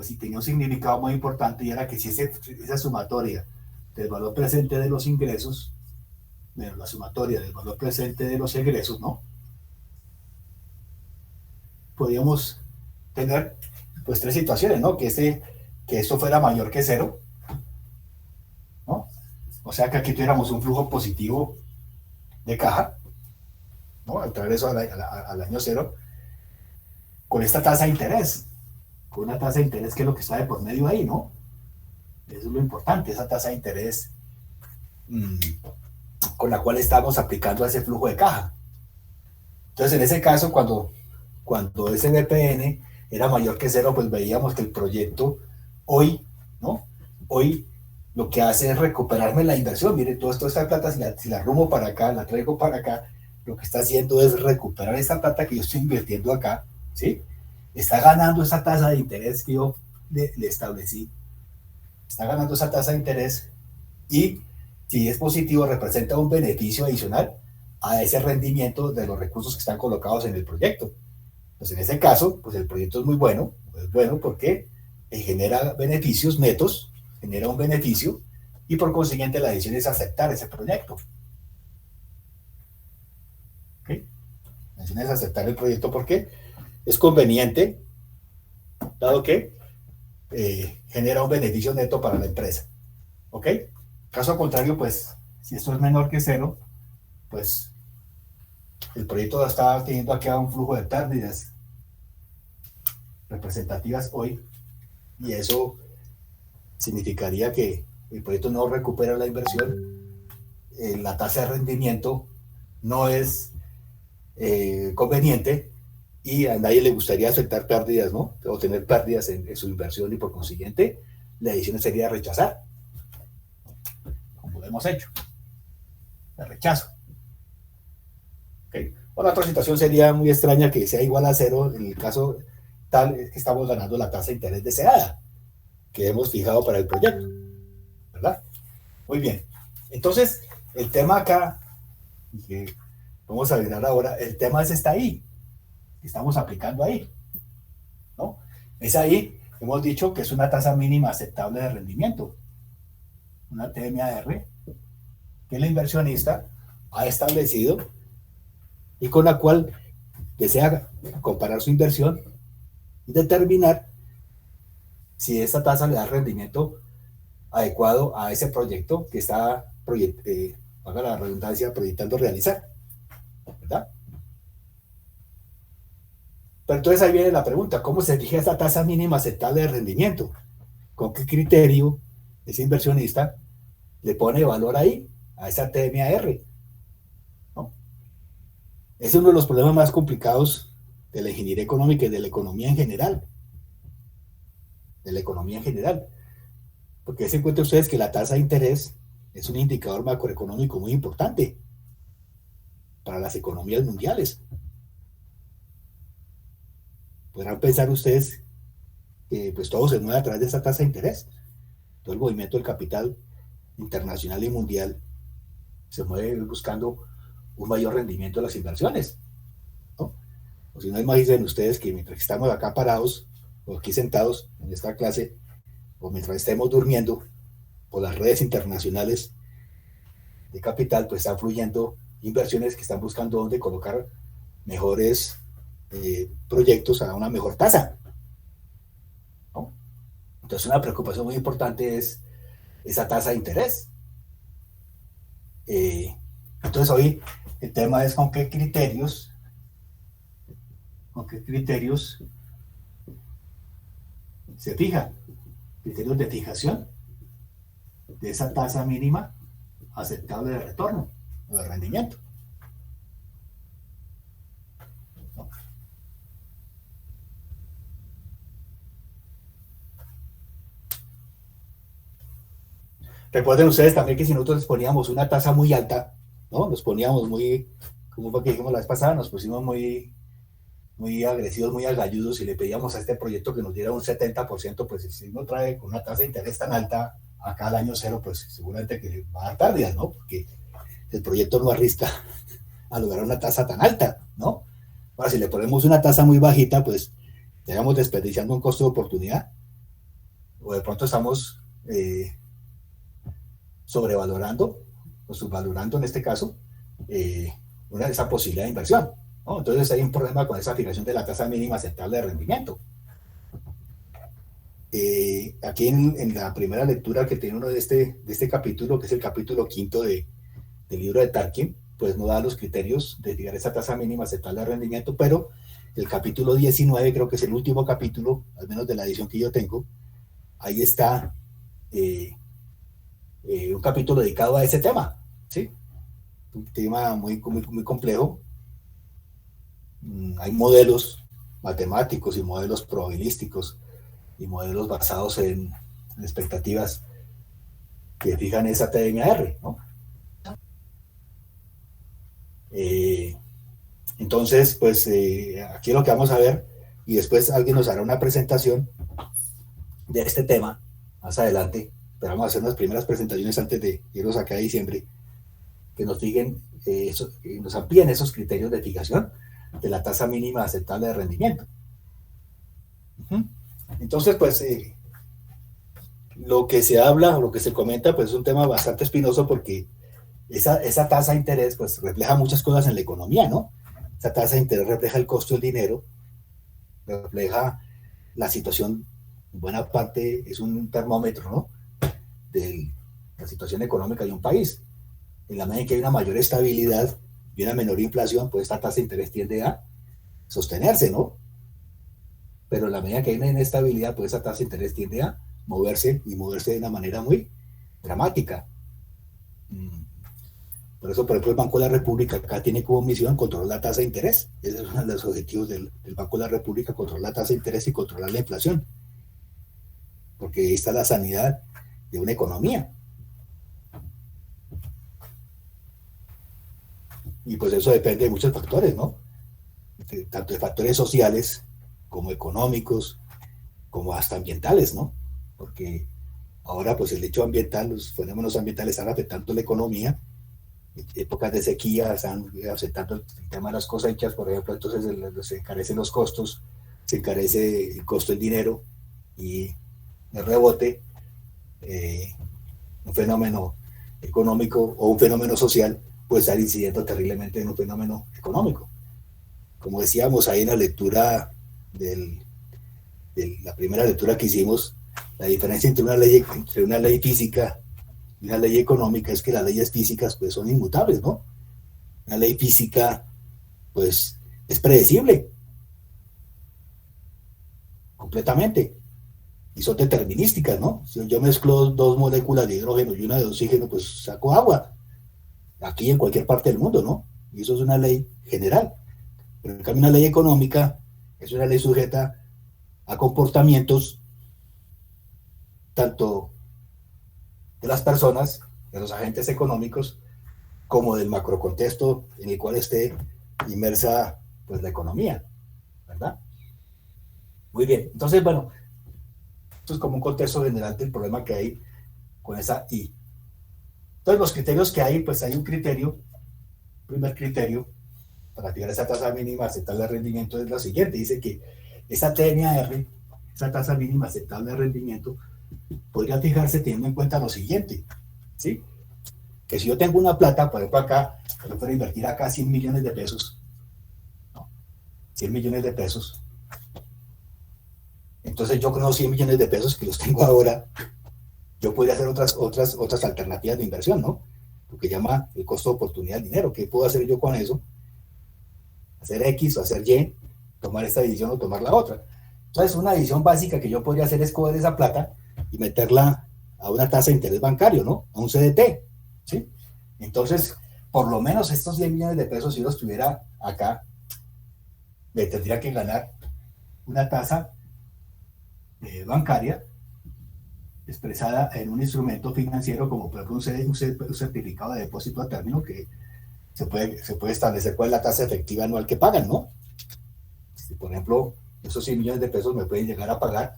pues sí tenía un significado muy importante, y era que si esa sumatoria del valor presente de los ingresos menos la sumatoria del valor presente de los egresos, ¿no? Podríamos tener pues tres situaciones, ¿no? Que esto fuera mayor que cero, ¿no? O sea que aquí tuviéramos un flujo positivo de caja, ¿no? Al traer eso al año cero, con esta tasa de interés, con una tasa de interés que es lo que está de por medio ahí, ¿no? Eso es lo importante, esa tasa de interés con la cual estamos aplicando ese flujo de caja. Entonces, en ese caso, cuando ese BPN era mayor que cero, pues veíamos que el proyecto hoy, ¿no? Hoy lo que hace es recuperarme la inversión. Mire, toda esta plata, si la rumo para acá, la traigo para acá, lo que está haciendo es recuperar esta plata que yo estoy invirtiendo acá, ¿sí? Está ganando esa tasa de interés que yo le establecí. Está ganando esa tasa de interés y si es positivo representa un beneficio adicional a ese rendimiento de los recursos que están colocados en el proyecto. Pues en ese caso, pues el proyecto es muy bueno, es bueno porque genera beneficios netos, genera un beneficio y por consiguiente la decisión es aceptar ese proyecto. ¿Ok? La decisión es aceptar el proyecto porque es conveniente, dado que genera un beneficio neto para la empresa. ¿Ok? Caso contrario, pues si esto es menor que cero, pues el proyecto está teniendo aquí un flujo de pérdidas representativas hoy, y eso significaría que el proyecto no recupera la inversión, la tasa de rendimiento no es conveniente y a nadie le gustaría aceptar pérdidas, ¿no? O tener pérdidas en su inversión, y por consiguiente la decisión sería rechazar, como lo hemos hecho, el rechazo. ¿Okay? O la otra situación sería muy extraña, que sea igual a cero. En el caso tal es que estamos ganando la tasa de interés deseada que hemos fijado para el proyecto, ¿verdad? Muy bien. Entonces, el tema acá, que vamos a ver ahora, el tema está ahí, estamos aplicando ahí, ¿no? Es ahí, hemos dicho que es una tasa mínima aceptable de rendimiento, una TMAR, que el inversionista ha establecido y con la cual desea comparar su inversión y determinar si esa tasa le da rendimiento adecuado a ese proyecto que está, haga la redundancia, proyectando realizar, ¿verdad? Pero entonces ahí viene la pregunta, ¿cómo se fija esta tasa mínima aceptable de rendimiento? ¿Con qué criterio ese inversionista le pone valor ahí, a esa TMAR? ¿No? Es uno de los problemas más complicados de la ingeniería económica y de la economía en general. De la economía en general. Porque se encuentran ustedes que la tasa de interés es un indicador macroeconómico muy importante para las economías mundiales. Podrán pensar ustedes que pues todo se mueve a través de esa tasa de interés. Todo el movimiento del capital internacional y mundial se mueve buscando un mayor rendimiento de las inversiones, ¿no? O si no, imaginen ustedes que mientras estamos acá parados o aquí sentados en esta clase, o mientras estemos durmiendo, por las redes internacionales de capital, pues están fluyendo inversiones que están buscando dónde colocar mejores proyectos a una mejor tasa, ¿no? Entonces una preocupación muy importante es esa tasa de interés. Entonces hoy el tema es con qué criterios se fija, criterios de fijación de esa tasa mínima aceptable de retorno o de rendimiento. ¿No? Recuerden ustedes también que si nosotros les poníamos una tasa muy alta, ¿no? Nos poníamos muy, como fue que dijimos la vez pasada, nos pusimos muy agresivos, muy agalludos, y le pedíamos a este proyecto que nos diera un 70%, pues si uno trae con una tasa de interés tan alta acá al año cero, pues seguramente que va a dar pérdidas, ¿no? Porque el proyecto no arriesga a lograr una tasa tan alta, ¿no? Ahora, si le ponemos una tasa muy bajita, pues estamos desperdiciando un costo de oportunidad, o de pronto estamos sobrevalorando o subvalorando en este caso esa posibilidad de inversión, ¿no? Entonces hay un problema con esa fijación de la tasa mínima aceptable de rendimiento. Aquí en la primera lectura que tiene uno de este capítulo, que es el capítulo 5 del libro de Tarkin, pues no da los criterios de fijar esa tasa mínima aceptable de rendimiento, pero el capítulo 19, creo que es el último capítulo, al menos de la edición que yo tengo, ahí está un capítulo dedicado a ese tema, ¿sí? Un tema muy complejo. Hay modelos matemáticos y modelos probabilísticos y modelos basados en expectativas que fijan esa TMR, ¿no? Entonces, pues aquí es lo que vamos a ver, y después alguien nos hará una presentación de este tema más adelante, pero vamos a hacer unas primeras presentaciones antes de irnos acá a diciembre, que nos fijen, nos amplíen esos criterios de fijación de la tasa mínima aceptable de rendimiento. Entonces, pues, lo que se habla o lo que se comenta, pues es un tema bastante espinoso porque esa tasa de interés, pues, refleja muchas cosas en la economía, ¿no? Esa tasa de interés refleja el costo del dinero, refleja la situación, en buena parte es un termómetro, ¿no? De la situación económica de un país. En la medida en que hay una mayor estabilidad y una menor inflación, pues esta tasa de interés tiende a sostenerse, ¿no? Pero en la medida que hay una inestabilidad, pues esa tasa de interés tiende a moverse y moverse de una manera muy dramática. Por eso, por ejemplo, el Banco de la República acá tiene como misión controlar la tasa de interés. Ese es uno de los objetivos del Banco de la República, controlar la tasa de interés y controlar la inflación. Porque ahí está la sanidad de una economía. Y pues eso depende de muchos factores, ¿no? Tanto de factores sociales como económicos, como hasta ambientales, ¿no? Porque ahora pues el hecho ambiental, los fenómenos ambientales están afectando la economía, épocas de sequía están afectando el tema de las cosechas, por ejemplo, entonces se encarecen los costos, se encarece el costo del dinero y el rebote, un fenómeno económico o un fenómeno social puede estar incidiendo terriblemente en un fenómeno económico. Como decíamos ahí en la lectura de la primera lectura que hicimos, la diferencia entre una ley física y una ley económica es que las leyes físicas pues son inmutables, ¿no? Una ley física pues es predecible completamente y son determinísticas, ¿no? Si yo mezclo dos moléculas de hidrógeno y una de oxígeno, pues saco agua, aquí en cualquier parte del mundo, ¿no? Y eso es una ley general. Pero en cambio una ley económica es una ley sujeta a comportamientos tanto de las personas, de los agentes económicos, como del macrocontexto en el cual esté inmersa pues la economía, ¿verdad? Muy bien, entonces bueno, esto es como un contexto general del problema que hay con esa I. Entonces los criterios que hay, pues hay un criterio, primer criterio, para fijar esa tasa mínima aceptable de rendimiento es la siguiente, dice que esa TNAR, esa tasa mínima aceptable de rendimiento, podría fijarse teniendo en cuenta lo siguiente, ¿sí? Que si yo tengo una plata, por ejemplo acá, yo puedo invertir acá 100 millones de pesos, ¿no? 100 millones de pesos, entonces yo con los 100 millones de pesos que los tengo ahora, yo podría hacer otras alternativas de inversión, ¿no? Lo que llama el costo de oportunidad del dinero. ¿Qué puedo hacer yo con eso? Hacer X o hacer Y, tomar esta decisión o tomar la otra. Entonces, una decisión básica que yo podría hacer es coger esa plata y meterla a una tasa de interés bancario, ¿no? A un CDT, ¿sí? Entonces, por lo menos estos 100 millones de pesos, si yo los tuviera acá, me tendría que ganar una tasa bancaria expresada en un instrumento financiero como por ejemplo un certificado de depósito a término que se puede establecer cuál es la tasa efectiva anual que pagan, ¿no? Si, por ejemplo, esos 100 millones de pesos me pueden llegar a pagar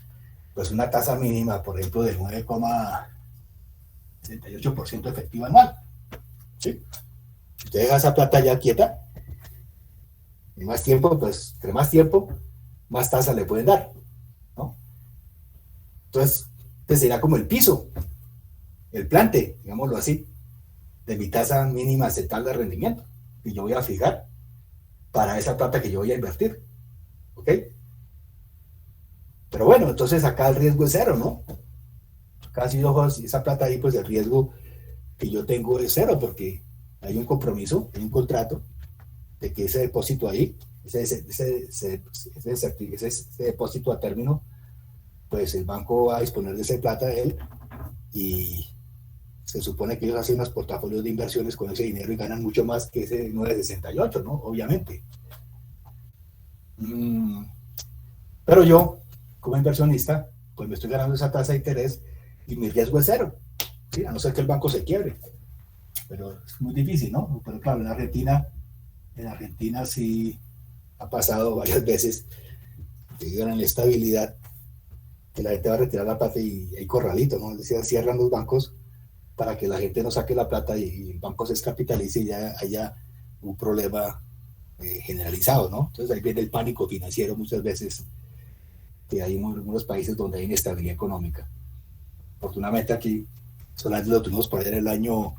pues una tasa mínima, por ejemplo, del 9,68% efectiva anual, ¿sí? Si usted deja esa plata ya quieta, y más tiempo, pues, entre más tiempo, más tasa le pueden dar, ¿no? Entonces, Entonces sería como el piso, el plante, digámoslo así, de mi tasa mínima aceptable de rendimiento que yo voy a fijar para esa plata que yo voy a invertir. ¿Ok? Pero bueno, entonces acá el riesgo es cero, ¿no? Casi ojos, esa plata ahí, pues el riesgo que yo tengo es cero, porque hay un compromiso, hay un contrato de que ese depósito ahí, ese depósito a término, pues el banco va a disponer de esa plata de él y se supone que ellos hacen unos portafolios de inversiones con ese dinero y ganan mucho más que ese 968, ¿no? Obviamente. Pero yo, como inversionista, pues me estoy ganando esa tasa de interés y mi riesgo es cero, ¿sí? A no ser que el banco se quiebre. Pero es muy difícil, ¿no? Pero claro, en Argentina sí ha pasado varias veces debido a la inestabilidad que la gente va a retirar la plata y hay corralito, ¿no? Es decir, cierran los bancos para que la gente no saque la plata y el banco se descapitalice y ya haya un problema generalizado, ¿no? Entonces ahí viene el pánico financiero muchas veces, que hay en algunos países donde hay inestabilidad económica. Afortunadamente aquí solamente lo tuvimos por ahí en el año,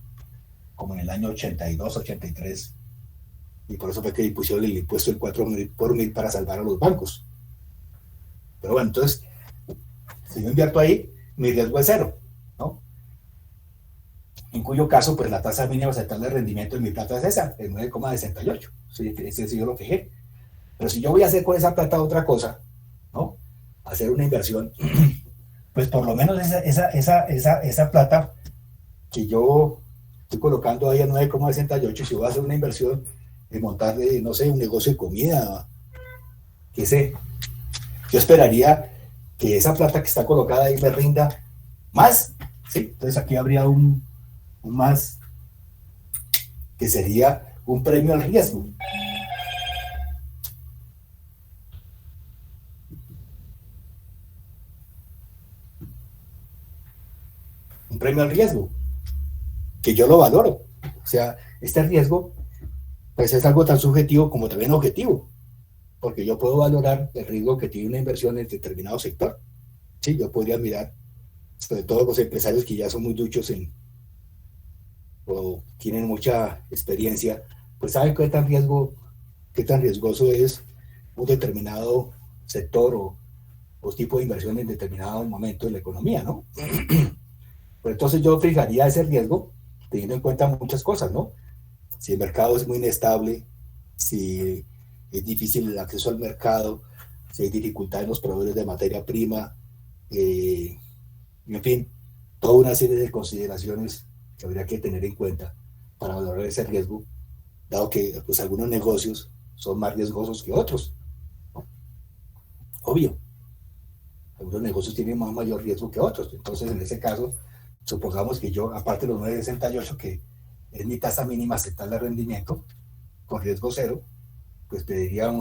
como en el año 82, 83, y por eso fue que impusieron el impuesto del 4.000 por mil para salvar a los bancos. Pero bueno, entonces, si yo invierto ahí, mi riesgo es cero, ¿no? En cuyo caso, pues la tasa mínima aceptable de rendimiento de mi plata es esa, el 9,68. Sí, ese sí yo lo fijé. Pero si yo voy a hacer con esa plata otra cosa, ¿no? Hacer una inversión, pues por lo menos esa plata que yo estoy colocando ahí a 9,68, si voy a hacer una inversión de montar, no sé, un negocio de comida, qué sé, yo esperaría que esa plata que está colocada ahí me rinda más, ¿sí? Entonces aquí habría un más que sería un premio al riesgo. Un premio al riesgo, que yo lo valoro. O sea, este riesgo, pues es algo tan subjetivo como también objetivo, porque yo puedo valorar el riesgo que tiene una inversión en determinado sector. Sí, yo podría mirar, sobre todo los empresarios que ya son muy duchos o tienen mucha experiencia, pues saben qué tan riesgoso es un determinado sector o tipo de inversión en determinado momento de la economía, ¿no? Pero entonces yo fijaría ese riesgo teniendo en cuenta muchas cosas, ¿no? Si el mercado es muy inestable, si es difícil el acceso al mercado, si hay dificultad en los proveedores de materia prima, en fin, toda una serie de consideraciones que habría que tener en cuenta para valorar ese riesgo, dado que pues, algunos negocios son más riesgosos que otros, ¿no? Obvio, algunos negocios tienen más mayor riesgo que otros. Entonces, en ese caso, supongamos que yo, aparte de los 9,68, que es mi tasa mínima aceptable de rendimiento, con riesgo cero, pues pediría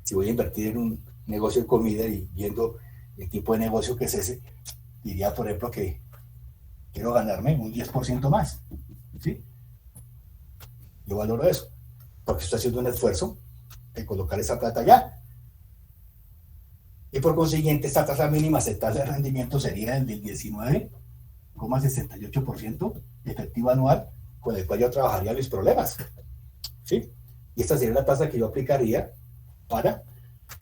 si voy a invertir en un negocio de comida y viendo el tipo de negocio que es ese, diría, por ejemplo, que quiero ganarme un 10% más, ¿sí? Yo valoro eso, porque estoy haciendo un esfuerzo de colocar esa plata allá. Y por consiguiente, esta tasa mínima aceptable de rendimiento sería el del 19,68% efectivo anual, con el cual yo trabajaría mis problemas, ¿sí? Y esta sería la tasa que yo aplicaría para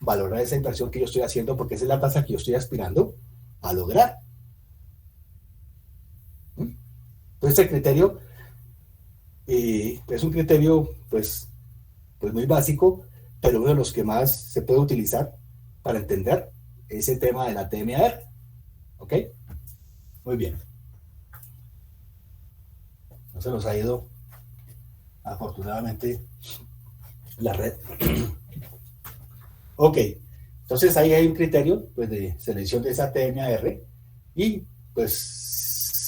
valorar esa inversión que yo estoy haciendo, porque esa es la tasa que yo estoy aspirando a lograr. Entonces, este criterio es un criterio, pues muy básico, pero uno de los que más se puede utilizar para entender ese tema de la TMAR. ¿Ok? Muy bien. No se nos ha ido, afortunadamente, la red. Ok, entonces ahí hay un criterio pues, de selección de esa TMAR y pues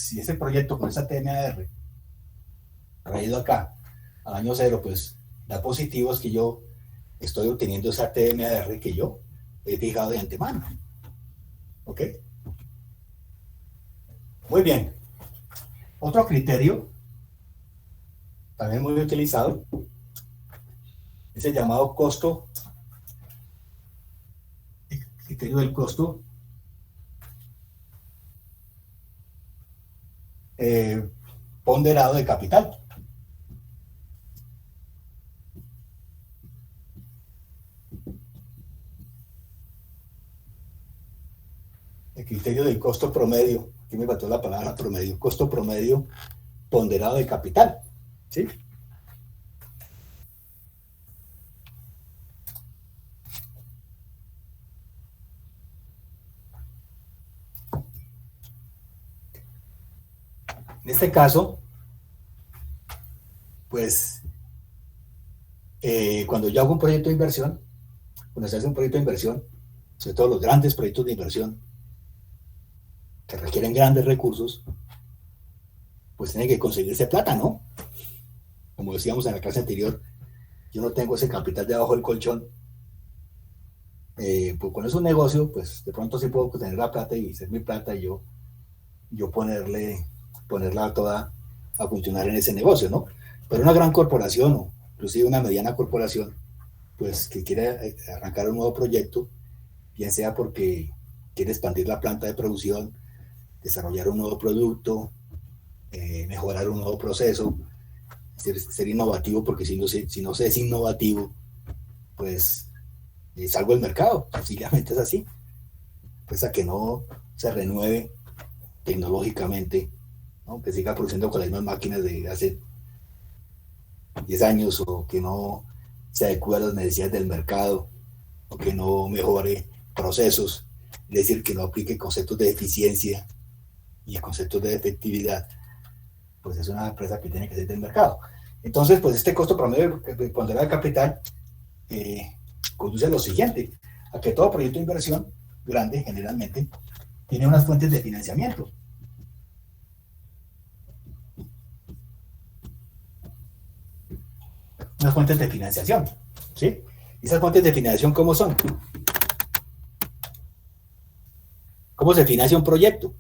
si ese proyecto con esa TMAR traído acá al año cero, pues da positivos que yo estoy obteniendo esa TMAR que yo he fijado de antemano. ¿Ok? Muy bien. Otro criterio, también muy utilizado, es el llamado costo, el criterio del costo ponderado de capital. El criterio del costo promedio, aquí me faltó la palabra promedio, costo promedio ponderado de capital, ¿sí? En este caso, pues, cuando yo hago un proyecto de inversión, cuando se hace un proyecto de inversión, sobre todo los grandes proyectos de inversión, que requieren grandes recursos, pues tiene que conseguirse plata, ¿no? Como decíamos en la clase anterior, yo no tengo ese capital debajo del colchón. Pues cuando es un negocio, pues de pronto sí puedo tener la plata y ser mi plata y yo ponerla toda a funcionar en ese negocio, ¿no? Pero una gran corporación o inclusive una mediana corporación, pues que quiere arrancar un nuevo proyecto, bien sea porque quiere expandir la planta de producción, desarrollar un nuevo producto, mejorar un nuevo proceso, ser innovativo, porque si no se es innovativo, pues salgo del mercado, sencillamente es así. Pues a que no se renueve tecnológicamente, ¿no? Que siga produciendo con las mismas máquinas de hace 10 años, o que no se adecue a las necesidades del mercado, o que no mejore procesos, es decir, que no aplique conceptos de eficiencia y conceptos de efectividad, pues es una empresa que tiene que ser del mercado. Entonces, pues este costo promedio ponderado de capital conduce a lo siguiente, a que todo proyecto de inversión grande, generalmente, tiene unas fuentes de financiamiento. Unas fuentes de financiación, ¿sí? ¿Y esas fuentes de financiación cómo son? ¿Cómo se financia un proyecto?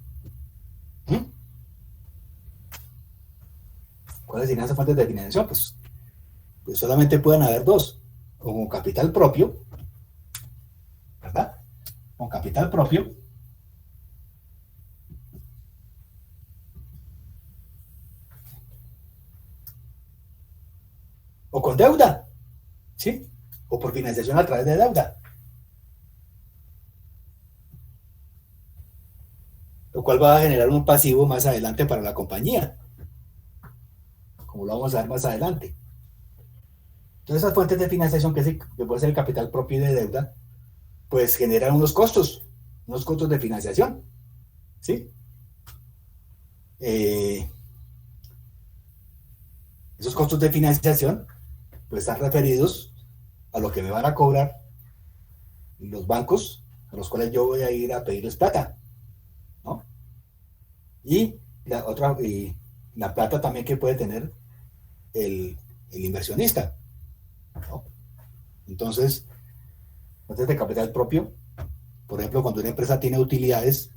¿Cuáles serían esas fuentes de financiación? Pues solamente pueden haber dos, o con capital propio, ¿verdad? Con capital propio, o con deuda, ¿sí? O por financiación a través de deuda, lo cual va a generar un pasivo más adelante para la compañía, como lo vamos a ver más adelante. Entonces, esas fuentes de financiación, que puede ser el capital propio y de deuda, pues generan unos costos de financiación, ¿sí? Esos costos de financiación, pues están referidos a lo que me van a cobrar los bancos a los cuales yo voy a ir a pedirles plata, ¿no? Y la plata también que puede tener el inversionista, ¿no? Entonces, de capital propio, por ejemplo, cuando una empresa tiene utilidades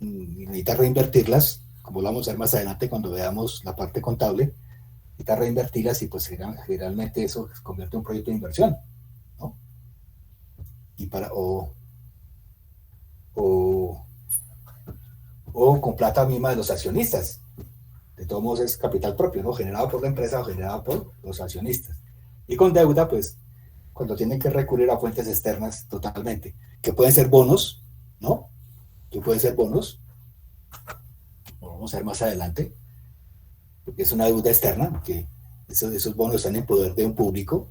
y necesita reinvertirlas, como lo vamos a ver más adelante cuando veamos la parte contable, necesita reinvertirlas, y pues generalmente eso se convierte en un proyecto de inversión, ¿no? Y o con plata misma de los accionistas. De todos modos es capital propio, ¿no? Generado por la empresa o generado por los accionistas. Y con deuda, pues, cuando tienen que recurrir a fuentes externas totalmente, que pueden ser bonos, ¿no? Que pueden ser bonos, lo vamos a ver más adelante, porque es una deuda externa, que esos bonos están en poder de un público,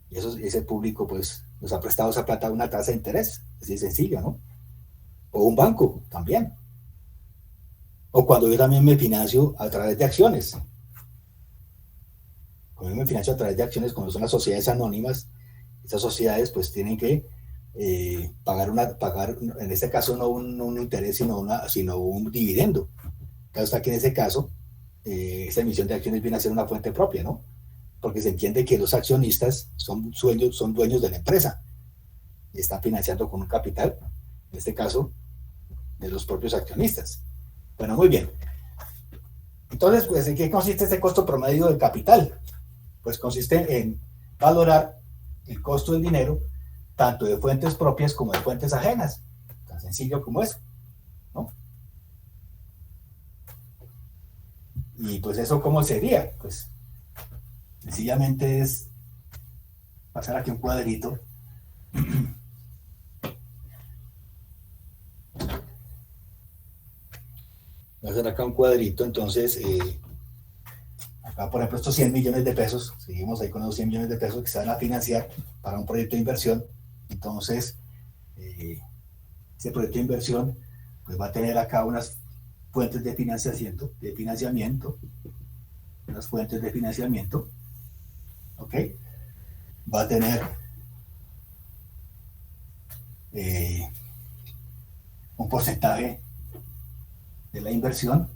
y ese público, pues, nos ha prestado esa plata a una tasa de interés, así sencillo, ¿no? O un banco también. O cuando yo también me financio a través de acciones. Cuando yo me financio a través de acciones, como son las sociedades anónimas, estas sociedades pues tienen que pagar, en este caso no un interés, sino un dividendo. Claro está que en ese caso, esa emisión de acciones viene a ser una fuente propia, ¿no? Porque se entiende que los accionistas son dueños de la empresa y están financiando con un capital, en este caso, de los propios accionistas. Bueno, muy bien. Entonces, pues, ¿en qué consiste este costo promedio del capital? Pues consiste en valorar el costo del dinero, tanto de fuentes propias como de fuentes ajenas. Tan sencillo como eso, ¿no? Y pues eso, ¿cómo sería? Pues sencillamente es pasar aquí un cuadrito. Voy a hacer acá un cuadrito, entonces, acá por ejemplo estos 100 millones de pesos, seguimos ahí con los 100 millones de pesos que se van a financiar para un proyecto de inversión. Entonces, ese proyecto de inversión pues va a tener acá unas fuentes de financiamiento, unas fuentes de financiamiento, ¿ok? Va a tener un porcentaje de la inversión,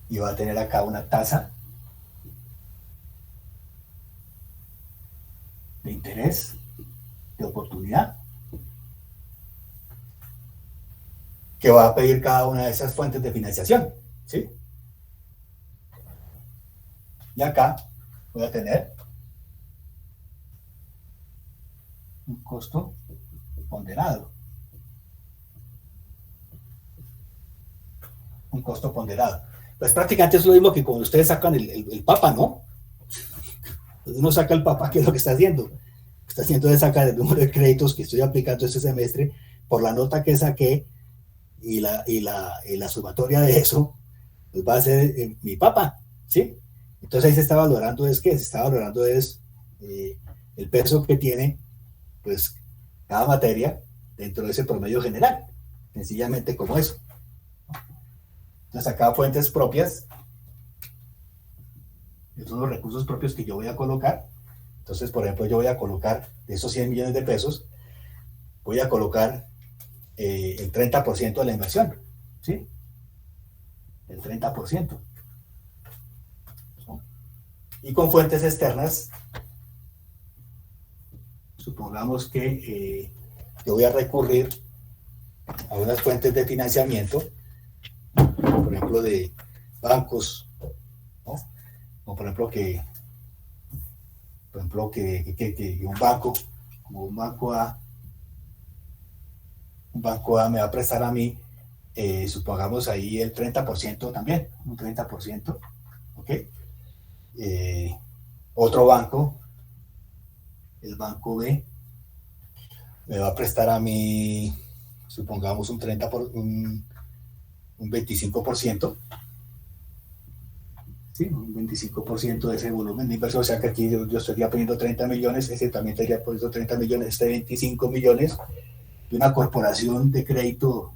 y va a tener acá una tasa de interés de oportunidad que va a pedir cada una de esas fuentes de financiación, ¿sí? Y acá voy a tener un costo ponderado. Un costo ponderado. Pues prácticamente es lo mismo que cuando ustedes sacan el papa, ¿no? Uno saca el papa, ¿qué es lo que está haciendo? Lo que está haciendo es sacar el número de créditos que estoy aplicando este semestre por la nota que saqué y la sumatoria de eso, pues va a ser mi papa, ¿sí? Entonces ahí se está valorando es que se está valorando es el peso que tiene pues cada materia dentro de ese promedio general, sencillamente como eso. Entonces acá fuentes propias, esos son los recursos propios que yo voy a colocar. Entonces, por ejemplo, yo voy a colocar de esos 100 millones de pesos, voy a colocar el 30% de la inversión, ¿sí? El 30%. Y con fuentes externas, supongamos que yo voy a recurrir a unas fuentes de financiamiento, por ejemplo, de bancos, ¿no? Como por ejemplo que un banco, como un banco A me va a prestar a mí, supongamos ahí el 30% también, un 30%, ¿ok? Otro banco, el banco B, me va a prestar a mí, supongamos un 25%, ¿sí? Un 25% de ese volumen de inversión, o sea que aquí yo estaría poniendo 30 millones, ese también estaría poniendo 30 millones, este 25 millones de una corporación de crédito,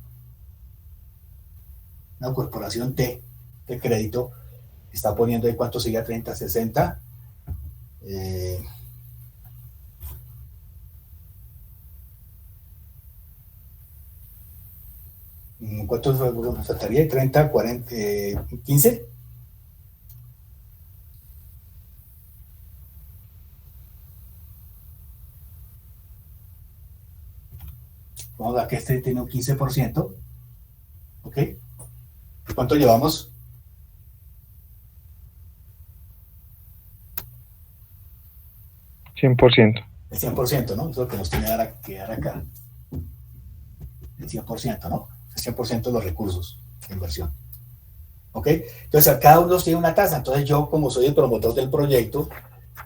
una corporación T de crédito, está poniendo ahí cuánto sería 30, 60, ¿cuántos faltaría? 30, 40, 15. Vamos a que este tiene un 15%, ¿ok? ¿Cuánto llevamos? El 100%. El 100%, ¿no? Eso es lo que nos tiene que dar acá. El 100%, ¿no? El 100% de los recursos de inversión. ¿Ok? Entonces, a cada uno tiene una tasa. Entonces, yo, como soy el promotor del proyecto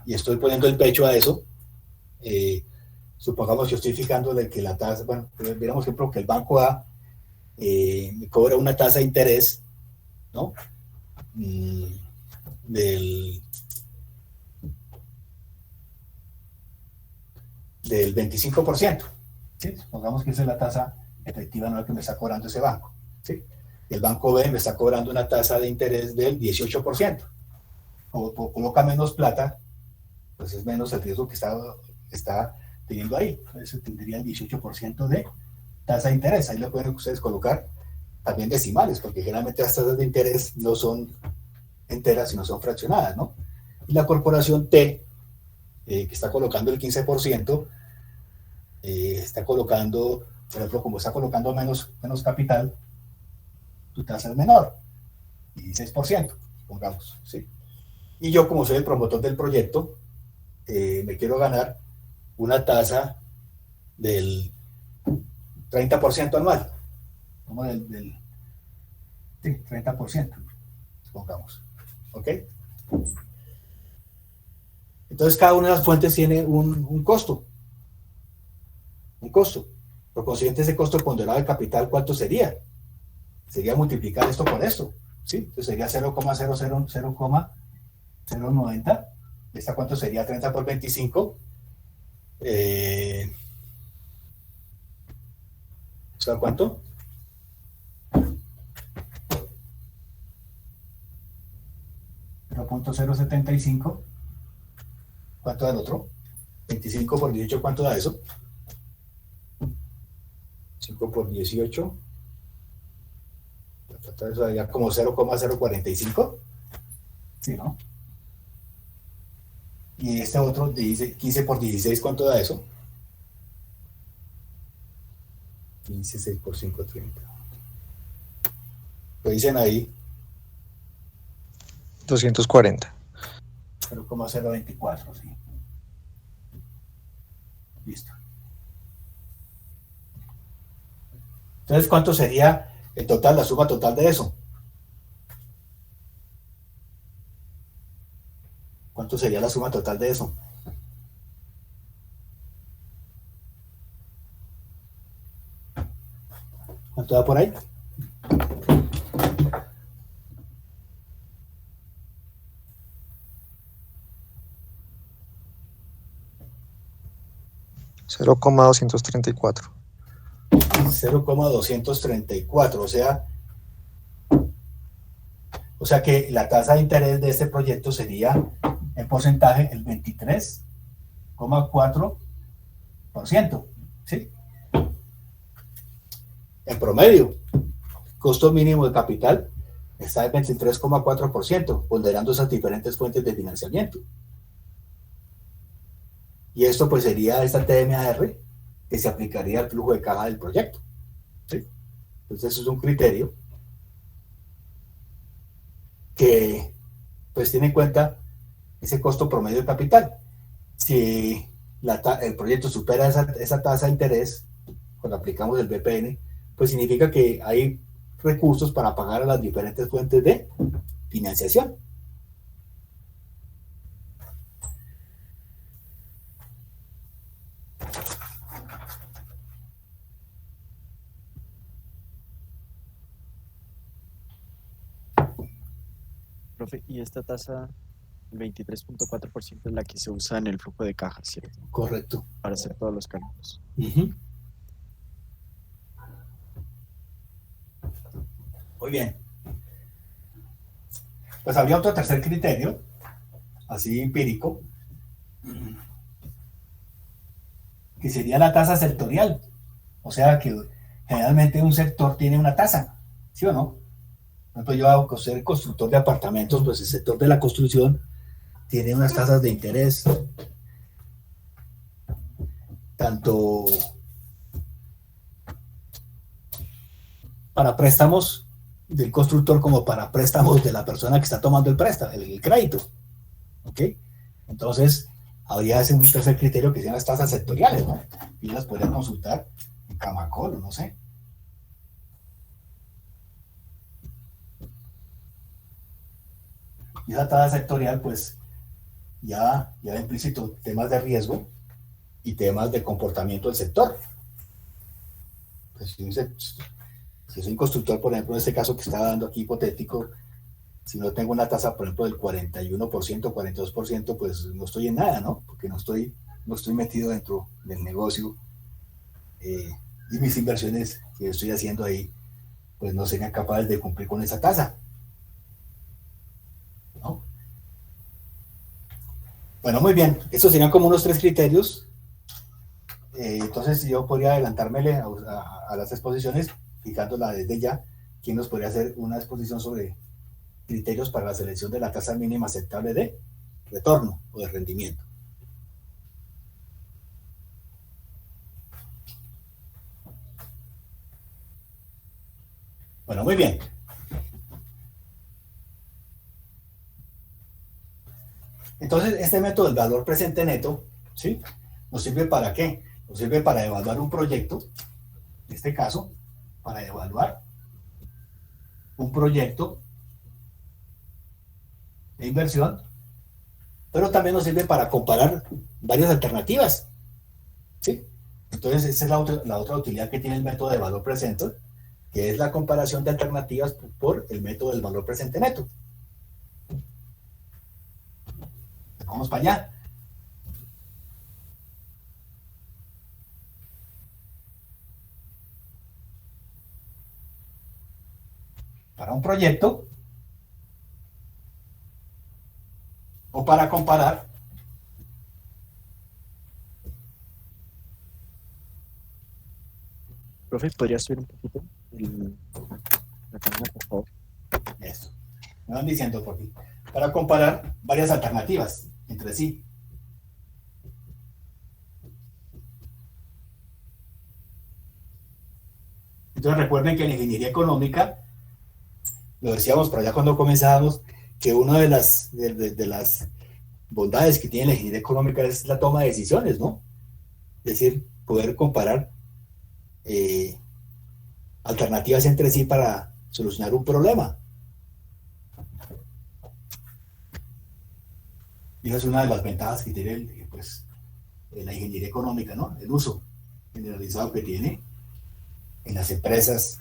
y estoy poniendo el pecho a eso, supongamos que yo estoy fijándole que la tasa, bueno, miramos, por ejemplo, que el banco A me cobra una tasa de interés, ¿no? Del 25%, ¿sí? Supongamos que esa es la tasa efectiva anual que me está cobrando ese banco, ¿sí? El banco B me está cobrando una tasa de interés del 18%. Como coloca menos plata, pues es menos el riesgo que está teniendo ahí. Entonces tendría el 18% de tasa de interés. Ahí lo pueden ustedes colocar también decimales, porque generalmente las tasas de interés no son enteras, sino son fraccionadas, ¿no? Y la corporación T, que está colocando el 15%, está colocando, por ejemplo, como está colocando menos capital, tu tasa es menor, 16%, pongamos, ¿sí? Y yo, como soy el promotor del proyecto, me quiero ganar una tasa del 30% anual. Como sí, 30%, supongamos. ¿Ok? Entonces, cada una de las fuentes tiene un costo. Un costo. Por consiguiente, ese costo ponderado de capital, ¿cuánto sería? Sería multiplicar esto por esto. ¿Sí? Entonces sería 0,090. ¿Esta cuánto sería? 30 por 25. ¿Sabes cuánto? .075. ¿Cuánto da el otro? 25 por 18, ¿cuánto da eso? 5 por 18. Eso daría como 0,045. Sí, ¿no? Y este otro, 15 por 16, ¿cuánto da eso? 15, 6 por 5, 30. Lo dicen ahí. 240. 0,024, sí. Listo. Entonces, ¿cuánto sería el total, la suma total de eso? ¿Cuánto sería la suma total de eso? ¿Cuánto da por ahí? $0,234. 0,234, o sea que la tasa de interés de este proyecto sería en porcentaje el 23,4%, ¿sí? En promedio, costo mínimo de capital está en 23,4%, ponderando esas diferentes fuentes de financiamiento. Y esto pues sería esta TMAR que se aplicaría al flujo de caja del proyecto, ¿sí? Entonces eso es un criterio que pues tiene en cuenta ese costo promedio de capital. Si el proyecto supera esa tasa de interés, cuando aplicamos el BPN, pues significa que hay recursos para pagar a las diferentes fuentes de financiación. Profe, y esta tasa, el 23,4% es la que se usa en el flujo de caja, ¿cierto? Correcto. Para hacer todos los cálculos. Muy bien. Pues habría otro tercer criterio, así empírico, que sería la tasa sectorial. O sea que generalmente un sector tiene una tasa, ¿sí o no? Por ejemplo, yo hago ser constructor de apartamentos, pues el sector de la construcción tiene unas tasas de interés, tanto para préstamos del constructor como para préstamos de la persona que está tomando el préstamo, el crédito. ¿Ok? Entonces, habría ese un tercer criterio que sean las tasas sectoriales, ¿no? Y las podría consultar en Camacol, no sé. Y esa tasa sectorial, pues, ya implícito temas de riesgo y temas de comportamiento del sector. Pues, si soy un constructor, por ejemplo, en este caso que estaba dando aquí hipotético, si no tengo una tasa, por ejemplo, del 41%, 42%, pues no estoy en nada, ¿no? Porque no estoy metido dentro del negocio y mis inversiones que estoy haciendo ahí, pues no serían capaces de cumplir con esa tasa, ¿no? Bueno, muy bien. Estos serían como unos 3 criterios. Entonces yo podría adelantármele a las exposiciones, fijándola desde ya. ¿Quién nos podría hacer una exposición sobre criterios para la selección de la tasa mínima aceptable de retorno o de rendimiento? Bueno, muy bien. Entonces, este método del valor presente neto, ¿sí? ¿Nos sirve para qué? Nos sirve para evaluar un proyecto en este caso, para evaluar un proyecto de inversión, pero también nos sirve para comparar varias alternativas, ¿sí? Entonces, esa es la otra utilidad que tiene el método de valor presente, que es la comparación de alternativas por el método del valor presente neto. Vamos para allá. Para un proyecto o para comparar Profe, ¿podría subir un poquito la cámara, por favor? eso. Me van diciendo por aquí. Para comparar varias alternativas entre sí. Entonces recuerden que en la ingeniería económica, lo decíamos por allá cuando comenzábamos, que una de las bondades que tiene la ingeniería económica es la toma de decisiones, ¿no? Es decir, poder comparar alternativas entre sí para solucionar un problema. Y esa es una de las ventajas que tiene pues, la ingeniería económica, ¿no? El uso generalizado que tiene en las empresas,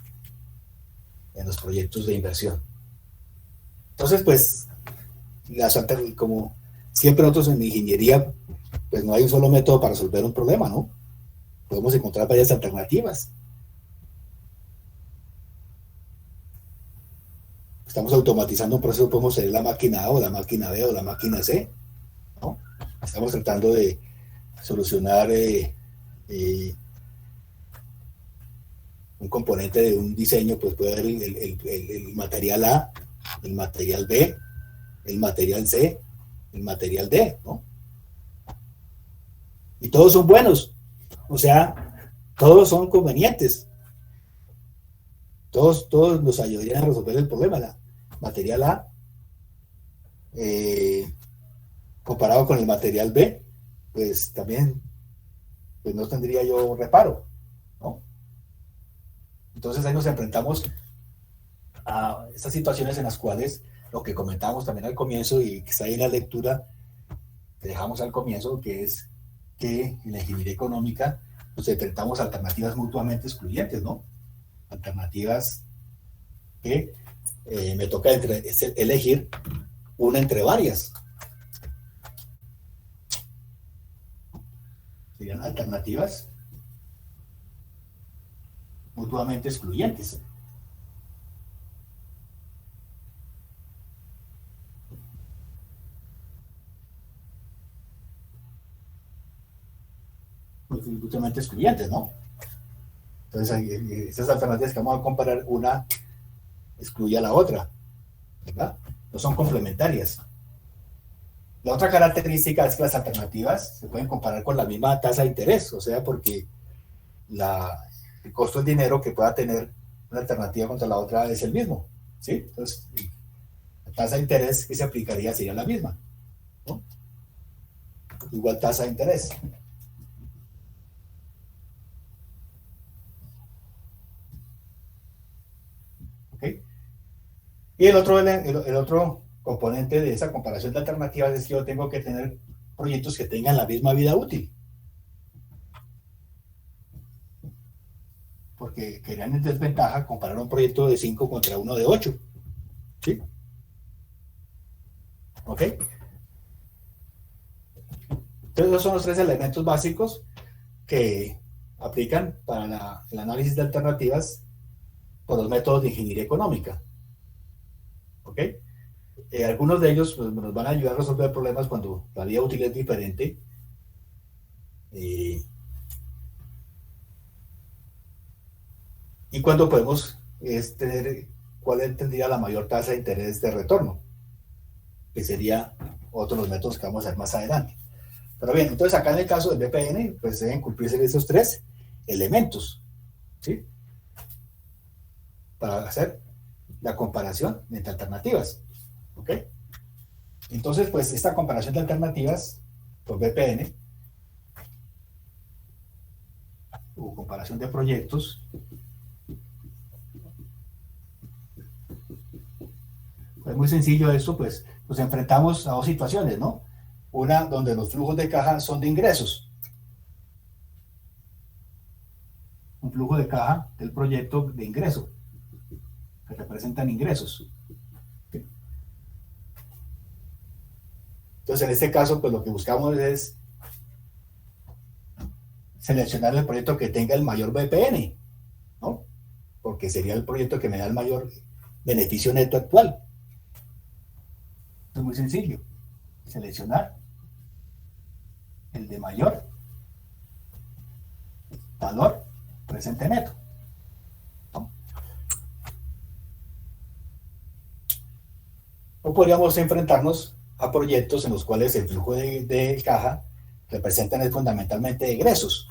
en los proyectos de inversión. Entonces, pues, como siempre nosotros en ingeniería, pues no hay un solo método para resolver un problema, ¿no? Podemos encontrar varias alternativas. Estamos automatizando un proceso, podemos ser la máquina A o la máquina B o la máquina C, ¿no? Estamos tratando de solucionar un componente de un diseño, pues puede haber el material A, el material B, el material C, el material D, ¿no? Y todos son buenos, o sea, todos son convenientes. Todos nos ayudarían a resolver el problema. La material A, comparado con el material B, pues también pues no tendría yo reparo, ¿no? Entonces ahí nos enfrentamos a estas situaciones en las cuales lo que comentábamos también al comienzo y que está ahí en la lectura que dejamos al comienzo, que es que en la ingeniería económica nos enfrentamos a alternativas mutuamente excluyentes, ¿no? Alternativas que me toca elegir una entre varias. Serían alternativas mutuamente excluyentes. Mutuamente excluyentes, ¿no? Entonces, esas alternativas que vamos a comparar, una excluye a la otra, ¿verdad? No son complementarias. La otra característica es que las alternativas se pueden comparar con la misma tasa de interés, o sea, porque el costo del dinero que pueda tener una alternativa contra la otra es el mismo, ¿sí? Entonces, la tasa de interés que se aplicaría sería la misma, ¿no? Igual tasa de interés. ¿Okay? Y el otro componente de esa comparación de alternativas es que yo tengo que tener proyectos que tengan la misma vida útil. Porque quedarían en desventaja comparar un proyecto de 5 contra uno de 8. ¿Sí? ¿Ok? Entonces, esos son los tres elementos básicos que aplican para el análisis de alternativas por los métodos de ingeniería económica. ¿Ok? Algunos de ellos pues, nos van a ayudar a resolver problemas cuando la vida útil es diferente. Y cuando podemos tener cuál tendría la mayor tasa de interés de retorno, que sería otro de los métodos que vamos a ver más adelante. Pero bien, entonces acá en el caso del BPN, pues deben cumplirse esos tres elementos, ¿sí? Para hacer la comparación entre alternativas, ¿ok? Entonces, pues esta comparación de alternativas por BPN o comparación de proyectos, es muy sencillo esto, pues nos enfrentamos a dos situaciones, ¿no? Una donde los flujos de caja son de ingresos. Un flujo de caja del proyecto de ingreso, que representan ingresos. Entonces, en este caso, pues lo que buscamos es seleccionar el proyecto que tenga el mayor BPN, ¿no? Porque sería el proyecto que me da el mayor beneficio neto actual. Es muy sencillo. Seleccionar el de mayor valor presente neto, ¿no? O podríamos enfrentarnos a proyectos en los cuales el flujo de caja representan fundamentalmente egresos.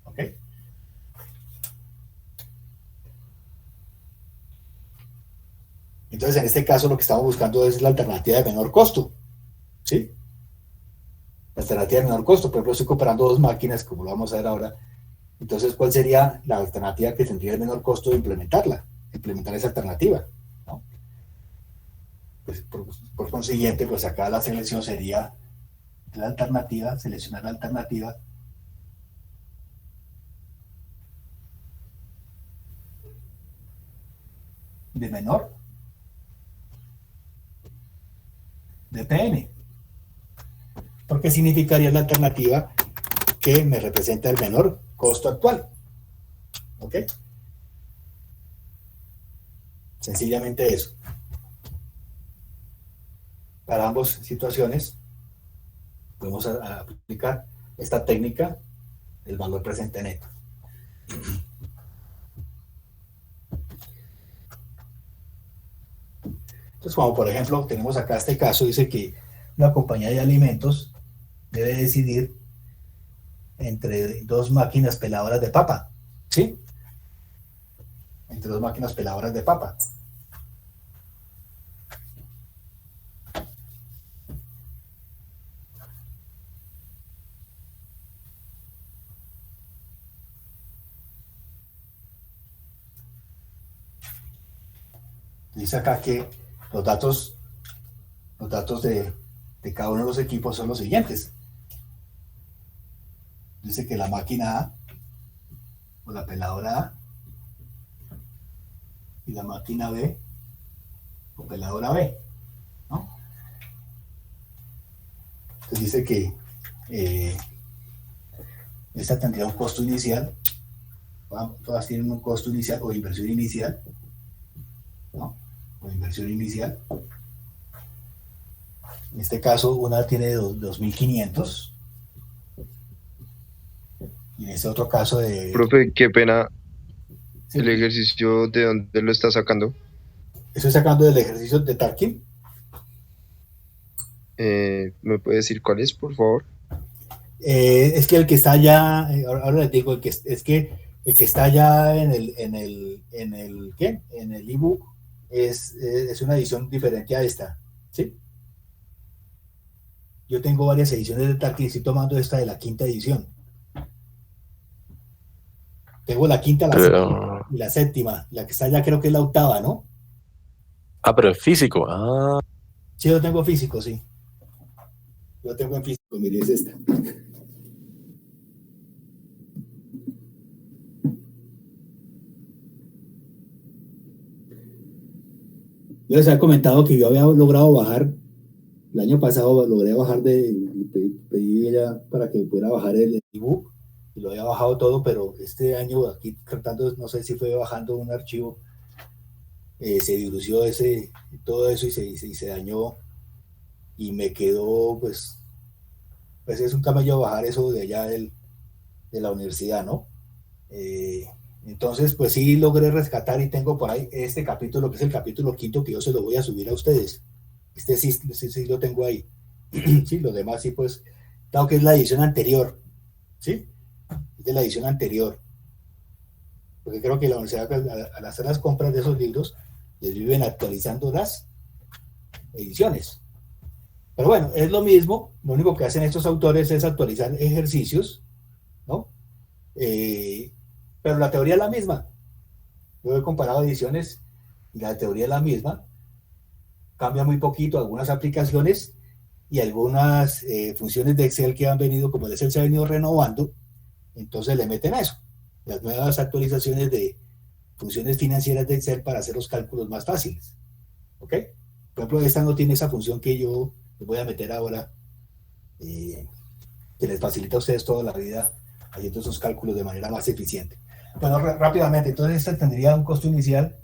¿Ok? Entonces, en este caso, lo que estamos buscando es la alternativa de menor costo, ¿sí? La alternativa de menor costo. Por ejemplo, estoy comparando dos máquinas, como lo vamos a ver ahora. Entonces, ¿cuál sería la alternativa que tendría el menor costo de implementarla? Implementar esa alternativa, ¿no? Pues, por consiguiente, pues acá la selección sería la alternativa, seleccionar la alternativa de menor DPN, porque significaría la alternativa que me representa el menor costo actual. ¿Ok? Sencillamente eso. Para ambas situaciones podemos aplicar esta técnica del valor presente neto. Entonces, como por ejemplo tenemos acá este caso, dice que una compañía de alimentos debe decidir entre dos máquinas peladoras de papa, ¿sí? Entre dos máquinas peladoras de papa. Dice acá que los datos de cada uno de los equipos son los siguientes. Dice que la máquina A, o la peladora A, y la máquina B, o peladora B, ¿no? Entonces dice que esta tendría un costo inicial, todas tienen un costo inicial o inversión inicial, ¿no? O inversión inicial. En este caso, una tiene 2.500 y en este otro caso de... Profe, qué pena, Sí, el ejercicio, ¿de dónde lo está sacando? estoy sacando del ejercicio de Tarkin. ¿Me puede decir cuál es, por favor? Es que el que está allá, ahora les digo, es que el que está allá en el ¿qué? En el ebook es una edición diferente a esta, ¿sí? Yo tengo varias ediciones de Tarkin y estoy tomando esta de la quinta edición. Tengo la quinta, la séptima Pero, y la séptima. La que está allá creo que es la octava, ¿no? pero en físico. Ah, Sí, yo tengo físico, sí. Yo tengo en físico, mire, es esta. Yo les había comentado que yo había logrado bajar, el año pasado logré bajar pedí ya para que pudiera bajar el ebook y lo había bajado todo, pero este año aquí tratando, no sé si fue bajando un archivo, se dilució todo eso y se dañó y me quedó, pues es un camello bajar eso de allá de la universidad, ¿no? Entonces, pues sí logré rescatar y tengo por ahí este capítulo, que es el capítulo quinto, que yo se lo voy a subir a ustedes. Este sí lo tengo ahí. Sí, los demás sí, pues, dado que es la edición anterior, ¿sí? Es de la edición anterior. Porque creo que la universidad, al hacer las compras de esos libros, les viven actualizando las ediciones. Pero bueno, es lo mismo, lo único que hacen estos autores es actualizar ejercicios, ¿no? Pero la teoría es la misma. Yo he comparado ediciones y la teoría es la misma. Cambia muy poquito algunas aplicaciones y algunas funciones de Excel que han venido, como el Excel se ha venido renovando, entonces le meten eso, las nuevas actualizaciones de funciones financieras de Excel para hacer los cálculos más fáciles. ¿Ok? Por ejemplo, esta no tiene esa función que yo les voy a meter ahora, que les facilita a ustedes toda la vida haciendo esos cálculos de manera más eficiente. Bueno, rápidamente, entonces esta tendría un costo inicial.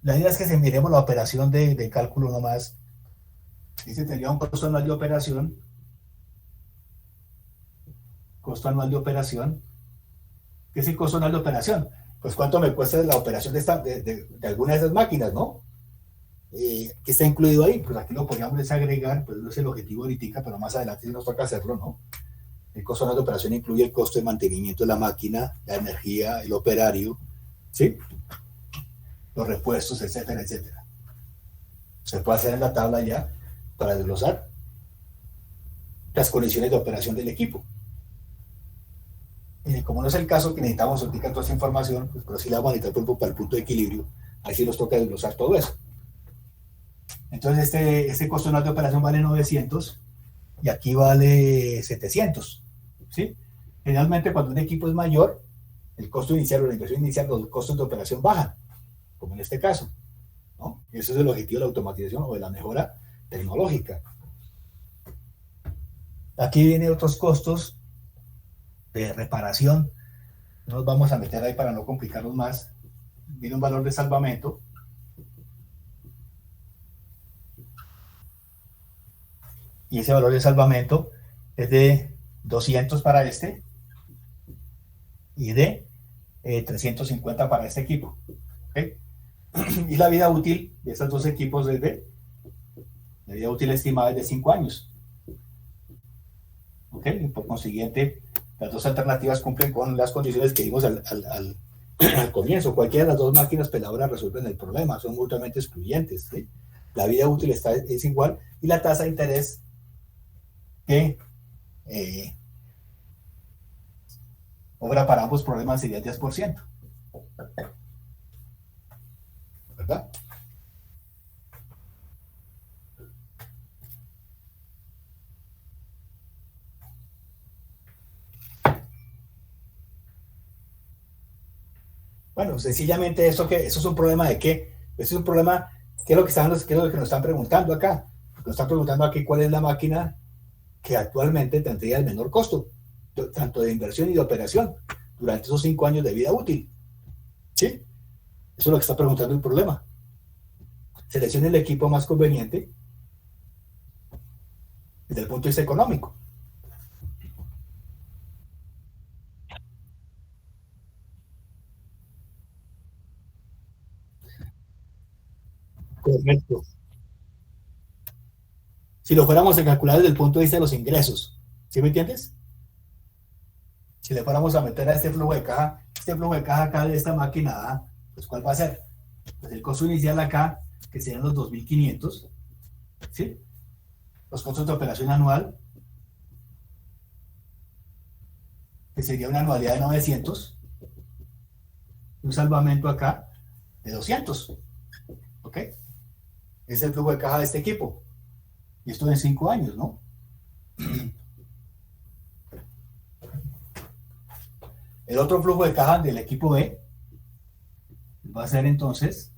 La idea es que se miremos la operación de cálculo nomás. Este tendría un costo anual de operación. Costo anual de operación. ¿Qué es el costo anual de operación? Pues cuánto me cuesta la operación de alguna de esas máquinas, ¿no? ¿Qué está incluido ahí? Pues aquí lo podríamos desagregar, pues no es el objetivo ahorita, pero más adelante nos toca hacerlo, ¿no? El costo anual de operación incluye el costo de mantenimiento de la máquina, la energía, el operario, ¿sí? Los repuestos, etcétera, etcétera. Se puede hacer en la tabla ya para desglosar las condiciones de operación del equipo. Como no es el caso que necesitamos soltar toda esa información, pues pero sí la vamos a necesitar para el punto de equilibrio, ahí sí nos toca desglosar todo eso. Entonces este costo anual de operación vale 900 y aquí vale 700, ¿sí? Generalmente cuando un equipo es mayor, el costo inicial o la inversión inicial, los costos de operación bajan, como en este caso, ¿no? Y eso es el objetivo de la automatización o de la mejora tecnológica. Aquí vienen otros costos de reparación, no nos vamos a meter ahí para no complicarlos más. Viene un valor de salvamento. Y ese valor de salvamento es de 200 para este y de 350 para este equipo. ¿Okay? Y la vida útil de estos dos equipos es la vida útil estimada es de 5 años. ¿Ok? Y por consiguiente, las dos alternativas cumplen con las condiciones que vimos al comienzo. Cualquiera de las dos máquinas peladoras resuelven el problema, son mutuamente excluyentes, ¿sí? La vida útil es igual y la tasa de interés que obra para ambos problemas sería el 10%. ¿Verdad? Bueno, sencillamente eso es un problema de qué. Eso es un problema, ¿qué es lo que nos están preguntando acá? Nos están preguntando aquí cuál es la máquina que actualmente tendría el menor costo, tanto de inversión y de operación, durante esos 5 años de vida útil. ¿Sí? Eso es lo que está preguntando el problema. Seleccione el equipo más conveniente desde el punto de vista económico. Correcto. Si lo fuéramos a calcular desde el punto de vista de los ingresos, ¿sí me entiendes? Si le fuéramos a meter a este flujo de caja acá de esta máquina A, pues ¿cuál va a ser? Pues el costo inicial acá, que serían los 2.500, ¿sí? Los costos de operación anual, que sería una anualidad de 900, un salvamento acá de 200, ¿ok? Es el flujo de caja de este equipo. Y esto en 5 años, ¿no? El otro flujo de caja del equipo B va a ser entonces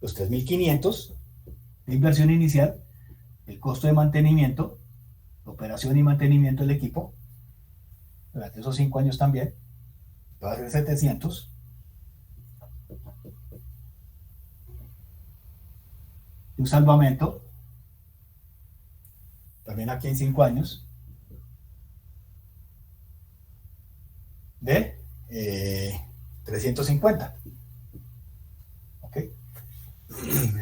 los 3.500 de inversión inicial, el costo de mantenimiento, operación y mantenimiento del equipo, durante esos 5 años también, va a ser 700. Un salvamento, también aquí en 5 años, de 350. ¿Ok?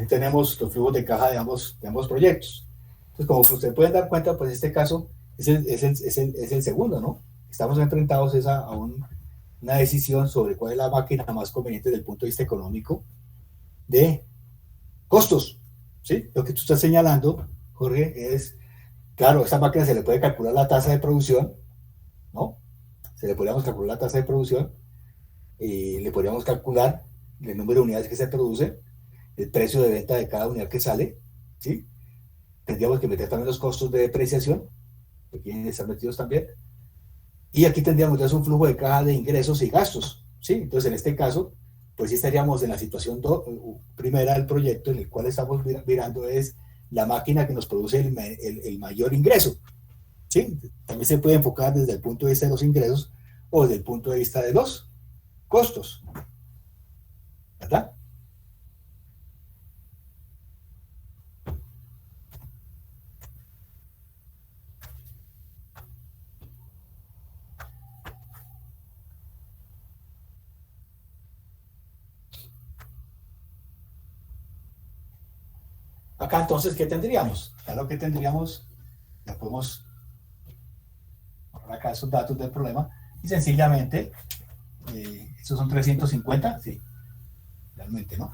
Tenemos los flujos de caja de ambos proyectos. Entonces, como ustedes pueden dar cuenta, pues este caso es el segundo, ¿no? Estamos enfrentados a una decisión sobre cuál es la máquina más conveniente desde el punto de vista económico de costos, ¿sí? Lo que tú estás señalando, Jorge, es, claro, a esta máquina se le puede calcular la tasa de producción, ¿no? Se le podríamos calcular la tasa de producción y le podríamos calcular el número de unidades que se produce, el precio de venta de cada unidad que sale, ¿sí? Tendríamos que meter también los costos de depreciación, que tienen que estar metidos también. Y aquí tendríamos entonces un flujo de caja de ingresos y gastos, ¿sí? Entonces, en este caso, pues sí estaríamos en la situación primera del proyecto, en el cual estamos mirando es la máquina que nos produce el mayor ingreso, ¿sí? También se puede enfocar desde el punto de vista de los ingresos o desde el punto de vista de los costos, ¿verdad? Acá entonces, ¿qué tendríamos? Acá lo que tendríamos, ya podemos borrar acá esos datos del problema y sencillamente, estos son 350, sí, realmente, ¿no?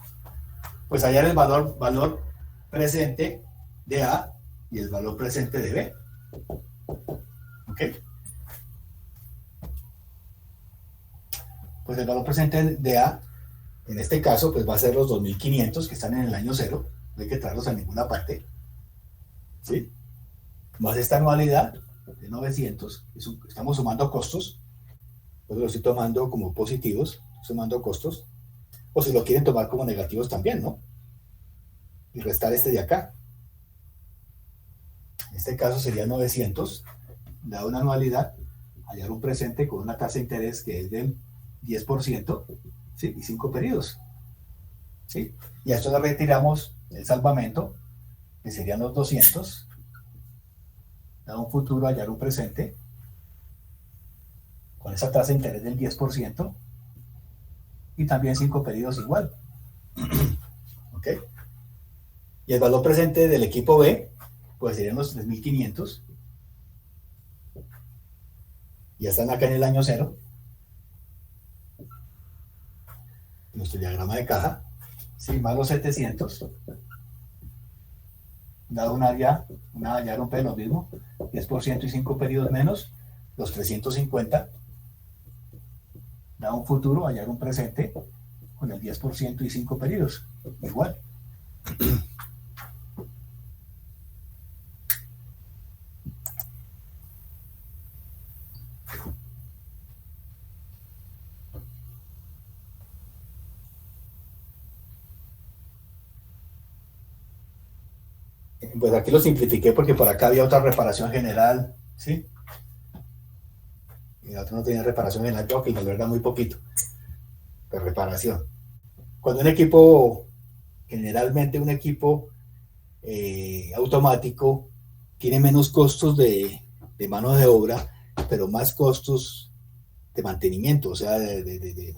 Pues hallar el valor presente de A y el valor presente de B. ¿Ok? Pues el valor presente de A, en este caso, pues va a ser los 2.500 que están en el año cero, no hay que traerlos a ninguna parte, ¿sí? Más esta anualidad de 900, estamos sumando costos, pues lo estoy tomando como positivos, sumando costos, o si lo quieren tomar como negativos también, ¿no? Y restar este de acá. En este caso sería 900, da una anualidad, hallar un presente con una tasa de interés que es del 10%, ¿sí? Y 5 periodos, ¿sí? Y a esto le retiramos el salvamento, que serían los 200, da un futuro, hallar un presente, con esa tasa de interés del 10%, y también 5 periodos igual. ¿Ok? Y el valor presente del equipo B, pues serían los 3.500. Ya están acá en el año cero. Nuestro diagrama de caja. Sí, más los 700. Dado un área, ya rompe lo mismo. 10% y 5 periodos menos los 350. Da un futuro, hallar un presente con el 10% y 5 periodos. Igual. Pues aquí lo simplifiqué porque por acá había otra reparación general, ¿sí? Y el otro no tenía reparación general, yo que la verdad muy poquito de reparación. Cuando un equipo, generalmente un equipo automático, tiene menos costos de mano de obra, pero más costos de mantenimiento, o sea, de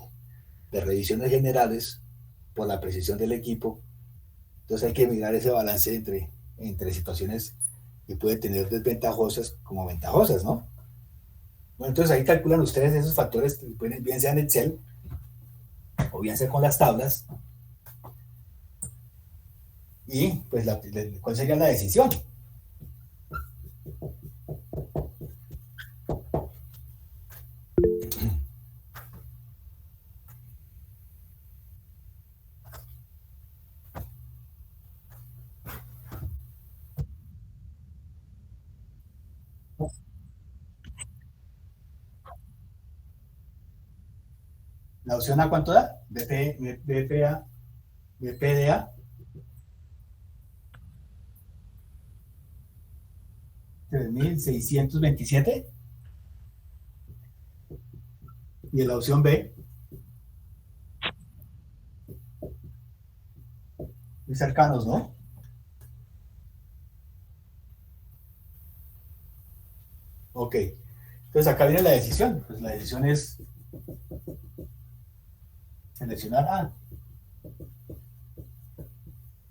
revisiones generales por la precisión del equipo. Entonces hay que mirar ese balance entre situaciones que pueden tener desventajosas como ventajosas, ¿no? Bueno, entonces ahí calculan ustedes esos factores, bien sea en Excel o bien sea con las tablas, y pues ¿cuál sería la decisión? ¿La opción A cuánto da? BPDA 3.627. Y en la opción B, muy cercanos, ¿no? Ok. Entonces acá viene la decisión. Pues la decisión es seleccionar A.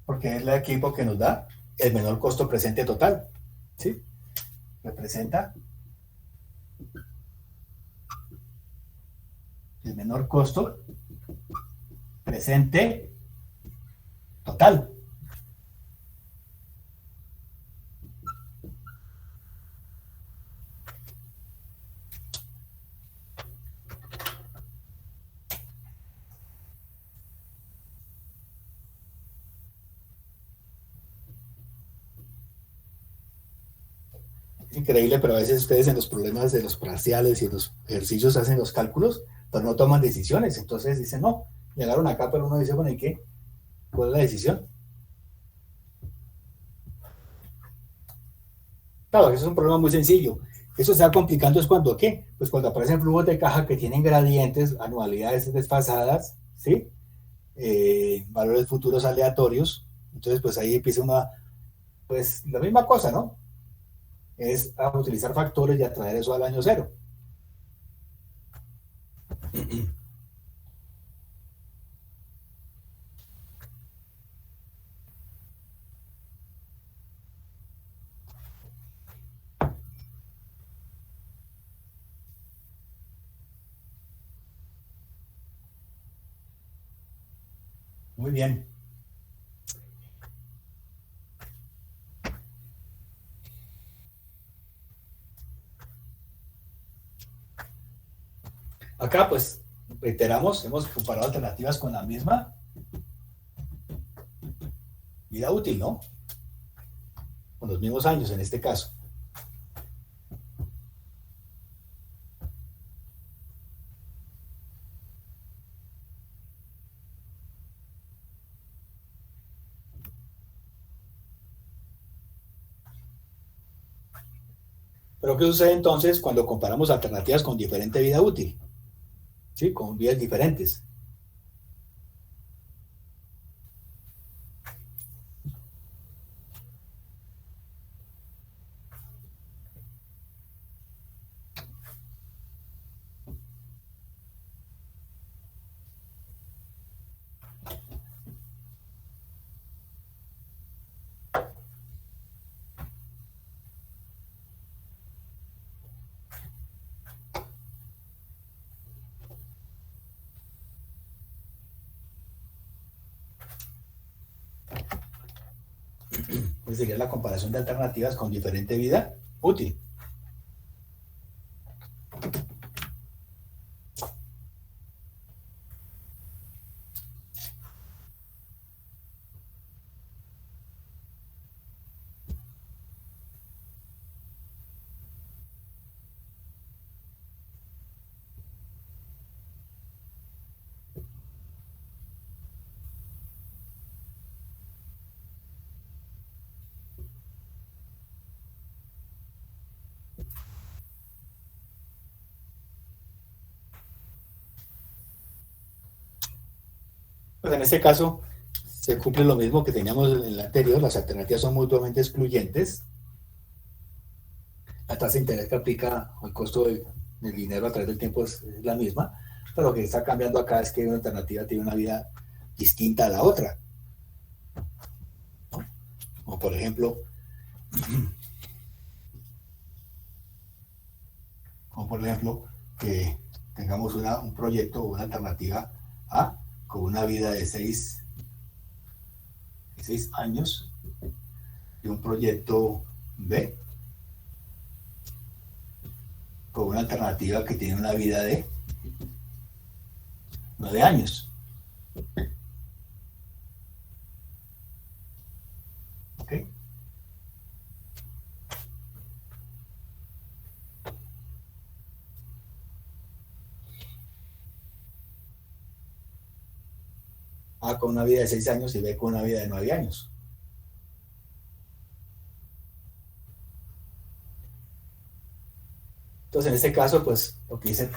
Porque es el equipo que nos da el menor costo presente total. ¿Sí? Representa el menor costo presente total. Es increíble, pero a veces ustedes en los problemas de los parciales y en los ejercicios hacen los cálculos, pero no toman decisiones. Entonces dicen, no, llegaron acá, pero uno dice, bueno, ¿y qué? ¿Cuál es la decisión? Claro, eso es un problema muy sencillo. Eso se va complicando es cuando, ¿qué? Pues cuando aparecen flujos de caja que tienen gradientes, anualidades desfasadas, ¿sí? Valores futuros aleatorios. Entonces, pues ahí empieza pues la misma cosa, ¿no? Es a utilizar factores y a traer eso al año cero. Muy bien. Acá, pues, reiteramos, hemos comparado alternativas con la misma vida útil, ¿no? Con los mismos años en este caso. Pero ¿qué sucede entonces cuando comparamos alternativas con diferente vida útil? ¿Sí? Con vidas diferentes. Pues sería la comparación de alternativas con diferente vida útil. Pues en este caso se cumple lo mismo que teníamos en el anterior, las alternativas son mutuamente excluyentes. La tasa de interés que aplica o el costo del dinero a través del tiempo es la misma, pero lo que está cambiando acá es que una alternativa tiene una vida distinta a la otra, ¿no? Como por ejemplo, que tengamos un proyecto o una alternativa A con una vida de 6 años y un proyecto B con una alternativa que tiene una vida de 9 años. ¿Ok? A con una vida de 6 años y B con una vida de 9 años. Entonces, en este caso, pues, lo que se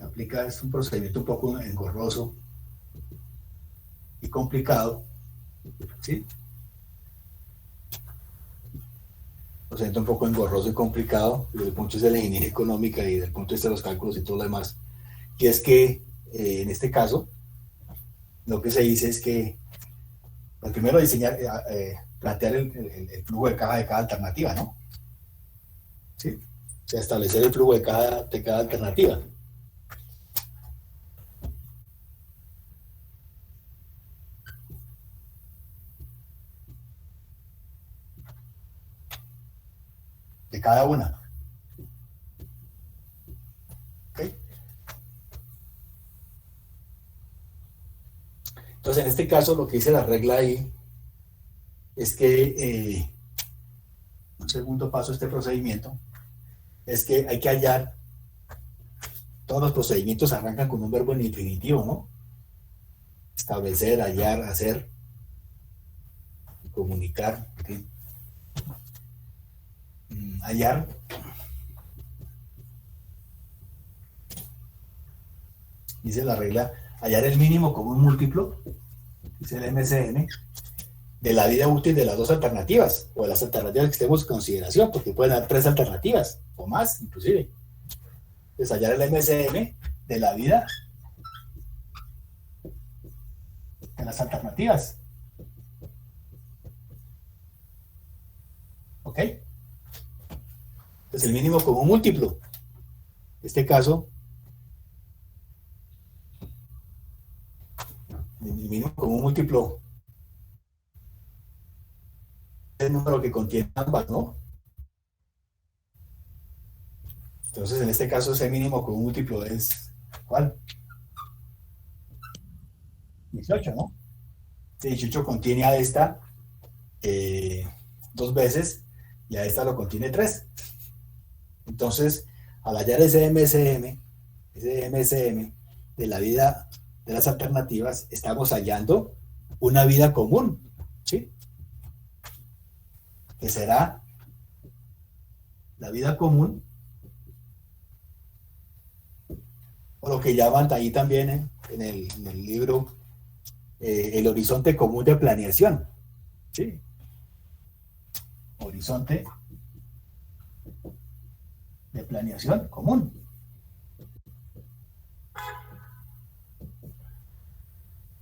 aplica es un procedimiento un poco engorroso y complicado, ¿sí? Procedimiento un poco engorroso y complicado desde el punto de vista de la ingeniería económica y desde el punto de vista de los cálculos y todo lo demás. Y es que, en este caso, lo que se dice es que, pues, primero diseñar, plantear el flujo de caja de cada alternativa, ¿no? ¿Sí? O sea, establecer el flujo de cada alternativa. De cada una. ¿Okay? Entonces, en este caso, lo que dice la regla ahí es que un segundo paso de este procedimiento es que hay que hallar, todos los procedimientos arrancan con un verbo en infinitivo, ¿no? Establecer, hallar, hacer, comunicar, ¿sí? Hallar. Dice la regla, hallar el mínimo común múltiplo, dice el MCN, de la vida útil de las dos alternativas, o de las alternativas que estemos en consideración, porque pueden haber 3 alternativas, o más, inclusive. Entonces, hallar el MCN de la vida de las alternativas. ¿Ok? Entonces, el mínimo común múltiplo. En este caso, el mínimo común múltiplo es el número que contiene ambas, ¿no? Entonces, en este caso, ese mínimo común múltiplo es, ¿cuál? 18, ¿no? Este 18 contiene a esta 2 veces y a esta lo contiene 3. Entonces, al hallar ese MCM de la vida de las alternativas, estamos hallando una vida común, ¿sí? Que será la vida común, o lo que llaman ahí también en el libro el horizonte común de planeación, ¿sí? Horizonte de planeación común.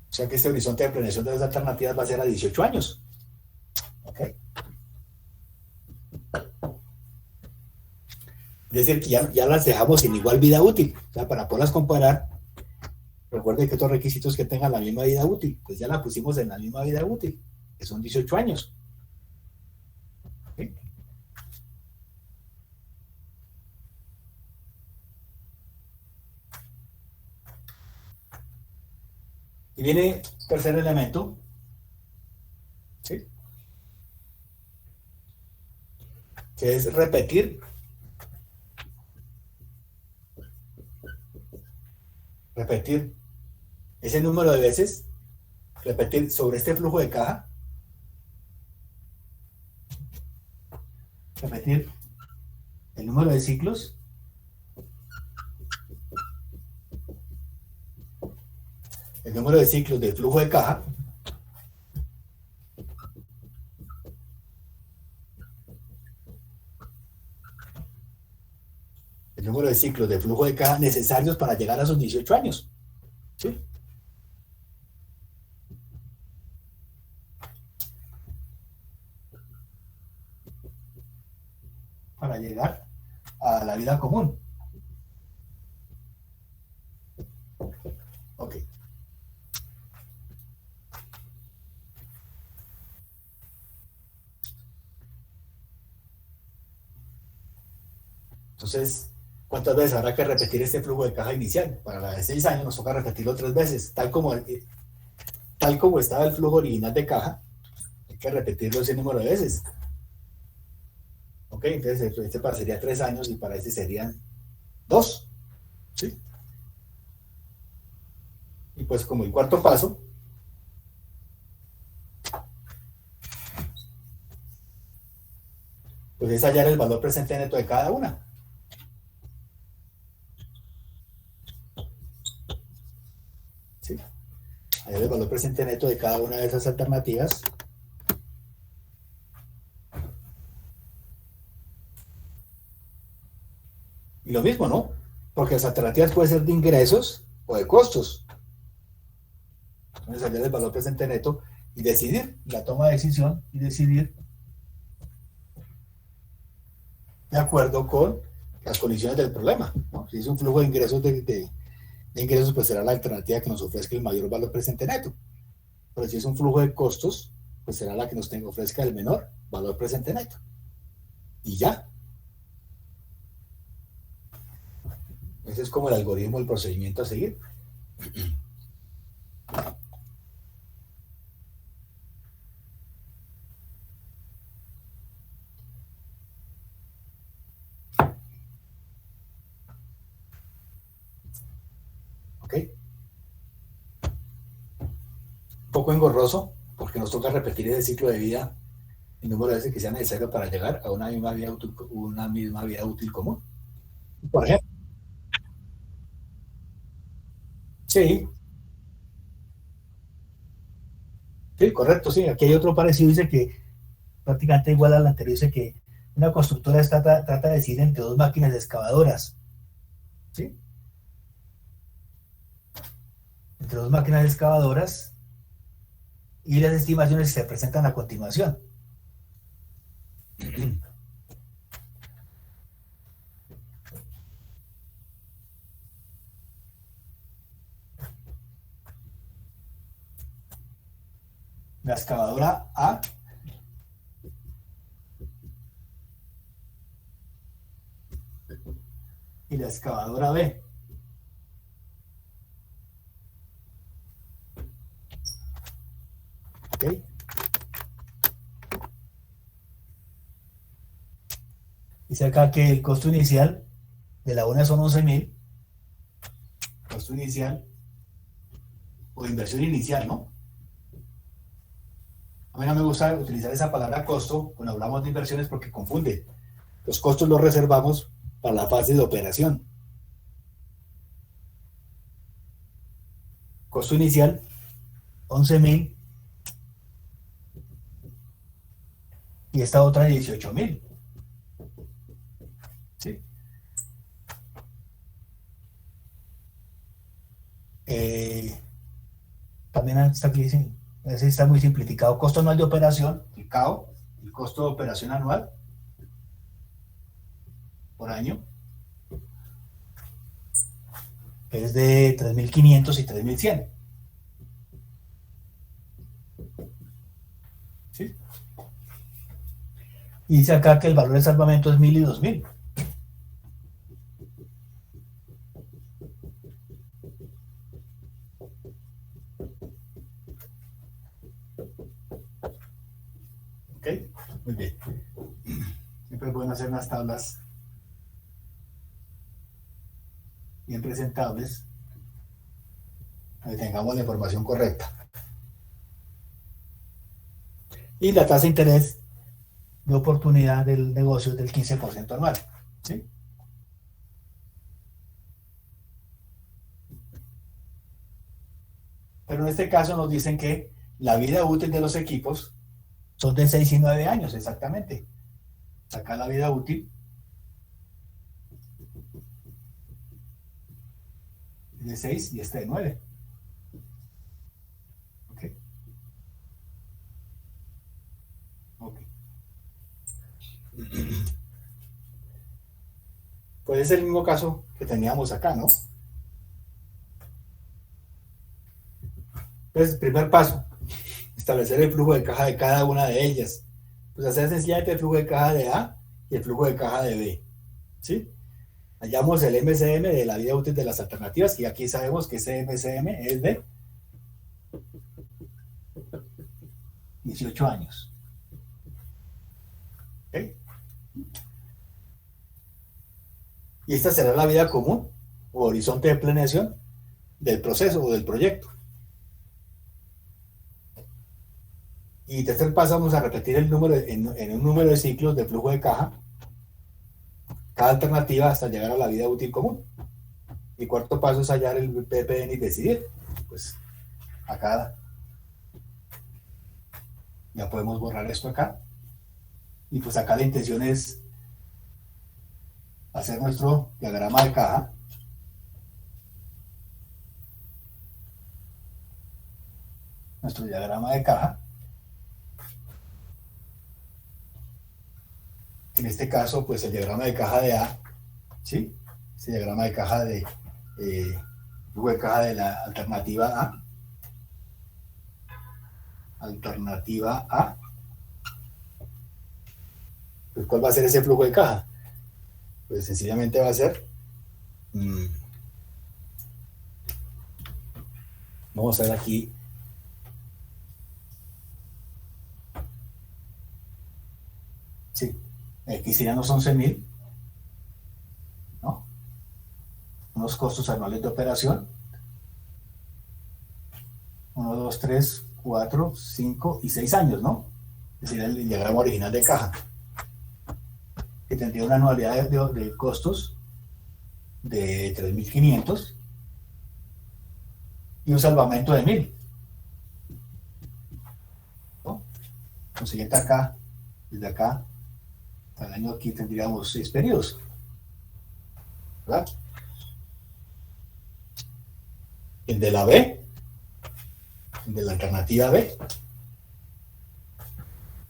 O sea que este horizonte de planeación de las alternativas va a ser a 18 años. ¿Ok? Es decir, que ya las dejamos en igual vida útil. O sea, para poderlas comparar, recuerden que estos requisitos que tengan la misma vida útil, pues ya la pusimos en la misma vida útil, que son 18 años. ¿Ok? Y viene tercer elemento, ¿sí? Que es repetir ese número de veces, repetir sobre este flujo de caja, repetir el número de ciclos, del flujo de caja, el número de ciclos de flujo de caja necesarios para llegar a esos 18 años. ¿Sí? Para llegar a la vida común. Ok. Entonces, ¿cuántas veces habrá que repetir este flujo de caja inicial? Para la de 6 años nos toca repetirlo 3 veces, tal como estaba el flujo original de caja, hay que repetirlo ese número de veces. Ok, entonces este sería 3 años y para este serían 2. ¿Sí? Y pues como el cuarto paso, pues es hallar el valor presente neto de cada una. ¿Sí? Hallar el valor presente neto de cada una de esas alternativas. Y lo mismo, ¿no? Porque las alternativas pueden ser de ingresos o de costos. Entonces, hallar el valor presente neto y decidir, la toma de decisión y decidir de acuerdo con las condiciones del problema, ¿no? Si es un flujo de ingresos, de ingresos, pues será la alternativa que nos ofrezca el mayor valor presente neto. Pero si es un flujo de costos, pues será la que nos ofrezca el menor valor presente neto. Y ya. Ese es como el algoritmo, el procedimiento a seguir. ¿Ok? Un poco engorroso, porque nos toca repetir ese ciclo de vida el número de veces que sea necesario para llegar a una misma vida útil común. Por ejemplo, sí, sí, correcto, sí. Aquí hay otro parecido, dice que prácticamente igual al anterior, dice que una constructora trata de decidir entre dos máquinas excavadoras, ¿sí? Entre dos máquinas excavadoras y las estimaciones se presentan a continuación. La excavadora A y la excavadora B. ¿Ok? Dice acá que el costo inicial de la una son 11.000. Costo inicial o inversión inicial, ¿no? A mí no me gusta utilizar esa palabra costo cuando hablamos de inversiones porque confunde. Los costos los reservamos para la fase de operación. Costo inicial, 11.000. Y esta otra 18.000. ¿Sí? También está aquí, sí, ese está muy simplificado. Costo anual de operación, el CAO, el costo de operación anual por año, es de 3.500 y 3.100. ¿Sí? Y dice acá que el valor de salvamento es 1.000 y 2.000. ¿Ok? Muy bien. Siempre pueden hacer unas tablas bien presentables para que tengamos la información correcta. Y la tasa de interés de oportunidad del negocio es del 15% anual. ¿Sí? Pero en este caso nos dicen que la vida útil de los equipos son de 6 y 9 años, exactamente. Acá la vida útil es de 6 y este de 9. Ok. Ok. Pues es el mismo caso que teníamos acá, ¿no? Pues primer paso, establecer el flujo de caja de cada una de ellas. Pues hacer sencillamente el flujo de caja de A y el flujo de caja de B. ¿Sí? Hallamos el MCM de la vida útil de las alternativas y aquí sabemos que ese MCM es de 18 años. ¿Okay? Y esta será la vida común o horizonte de planeación del proceso o del proyecto. Y tercer paso, vamos a repetir el número en un número de ciclos de flujo de caja, cada alternativa hasta llegar a la vida útil común. Y cuarto paso es hallar el PPN y decidir. Pues acá ya podemos borrar esto acá. Y pues acá la intención es hacer nuestro diagrama de caja. Nuestro diagrama de caja. En este caso, pues el diagrama de caja de A, ¿sí? Ese diagrama de caja de flujo de caja de la alternativa A. Alternativa A. Pues, ¿cuál va a ser ese flujo de caja? Pues sencillamente va a ser vamos a ver aquí sí, aquí serían los 11.000, ¿no? Unos costos anuales de operación 3, 4, 5 y 6 años, ¿no? Es decir, el diagrama original de caja, que tendría una anualidad de costos de 3.500 y un salvamento de 1.000, ¿no? Consiguiente acá, desde acá hasta el año aquí tendríamos 6 periodos, ¿verdad? El de la B, el de la alternativa B,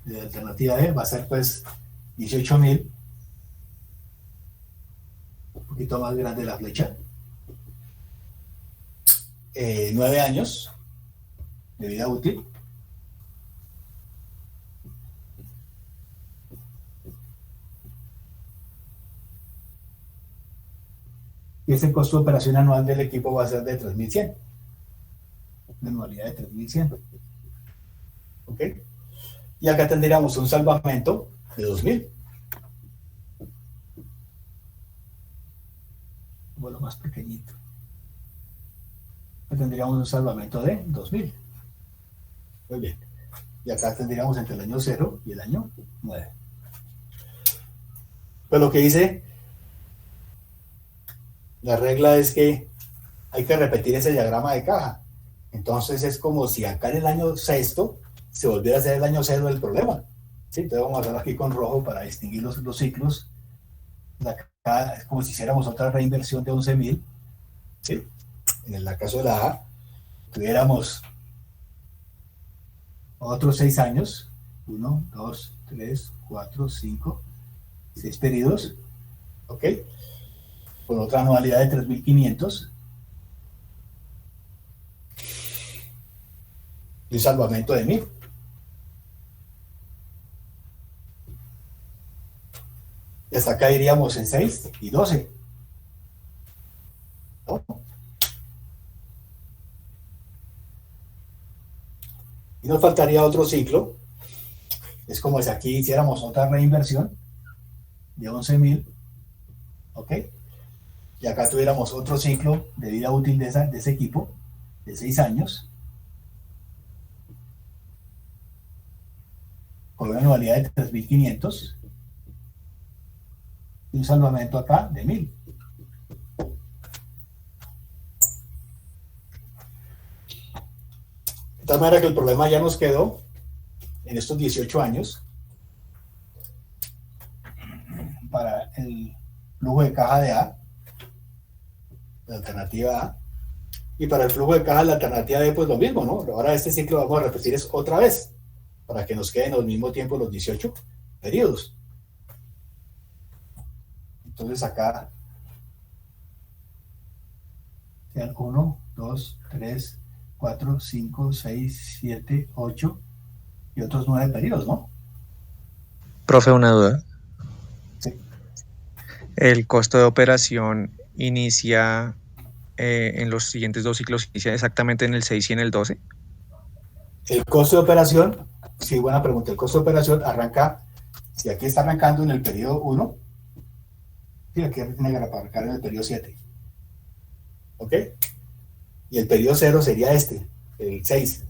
de la alternativa B va a ser pues 18.000, un poquito más grande la flecha, 9 años de vida útil, y ese costo de operación anual del equipo va a ser de 3.100, una anualidad de 3.100, ¿ok? Y acá tendríamos un salvamento de 2.000. Bueno, más pequeñito. Acá tendríamos un salvamento de 2.000. Muy bien. Y acá tendríamos entre el año 0 y el año 9. Pero lo que dice la regla es que hay que repetir ese diagrama de caja. Entonces es como si acá en el año sexto se volviera a ser el año 0 del problema. ¿Sí? Entonces vamos a hacerlo aquí con rojo para distinguir los ciclos. Acá es como si hiciéramos otra reinversión de 11.000. ¿Sí? En el caso de la A, tuviéramos otros 6 años. 1, 2, 3, 4, 5, 6 periodos. ¿Ok? Con otra anualidad de 3.500. Y un salvamento de 1.000. Y hasta acá iríamos en 6 y 12. ¿No? Y nos faltaría otro ciclo. Es como si aquí hiciéramos otra reinversión de 11.000. ¿Ok? Y acá tuviéramos otro ciclo de vida útil de ese equipo, de 6 años, con una anualidad de 3.500 y un salvamento acá de 1.000. De tal manera que el problema ya nos quedó en estos 18 años para el flujo de caja de A, la alternativa A, y para el flujo de caja de la alternativa B, pues lo mismo, ¿no? Ahora este ciclo lo vamos a repetir es otra vez, para que nos queden al mismo tiempo los 18 periodos. Entonces acá sean 1, 2, 3, 4, 5, 6, 7, 8 y otros 9 periodos, ¿no? Profe, una duda. Sí. ¿El costo de operación inicia en los siguientes dos ciclos, inicia exactamente en el 6 y en el 12? El costo de operación, sí, buena pregunta. El costo de operación arranca, si aquí está arrancando en el periodo 1, sí, aquí tiene que arrancar en el periodo 7. ¿Ok? Y el periodo 0 sería este, el 6,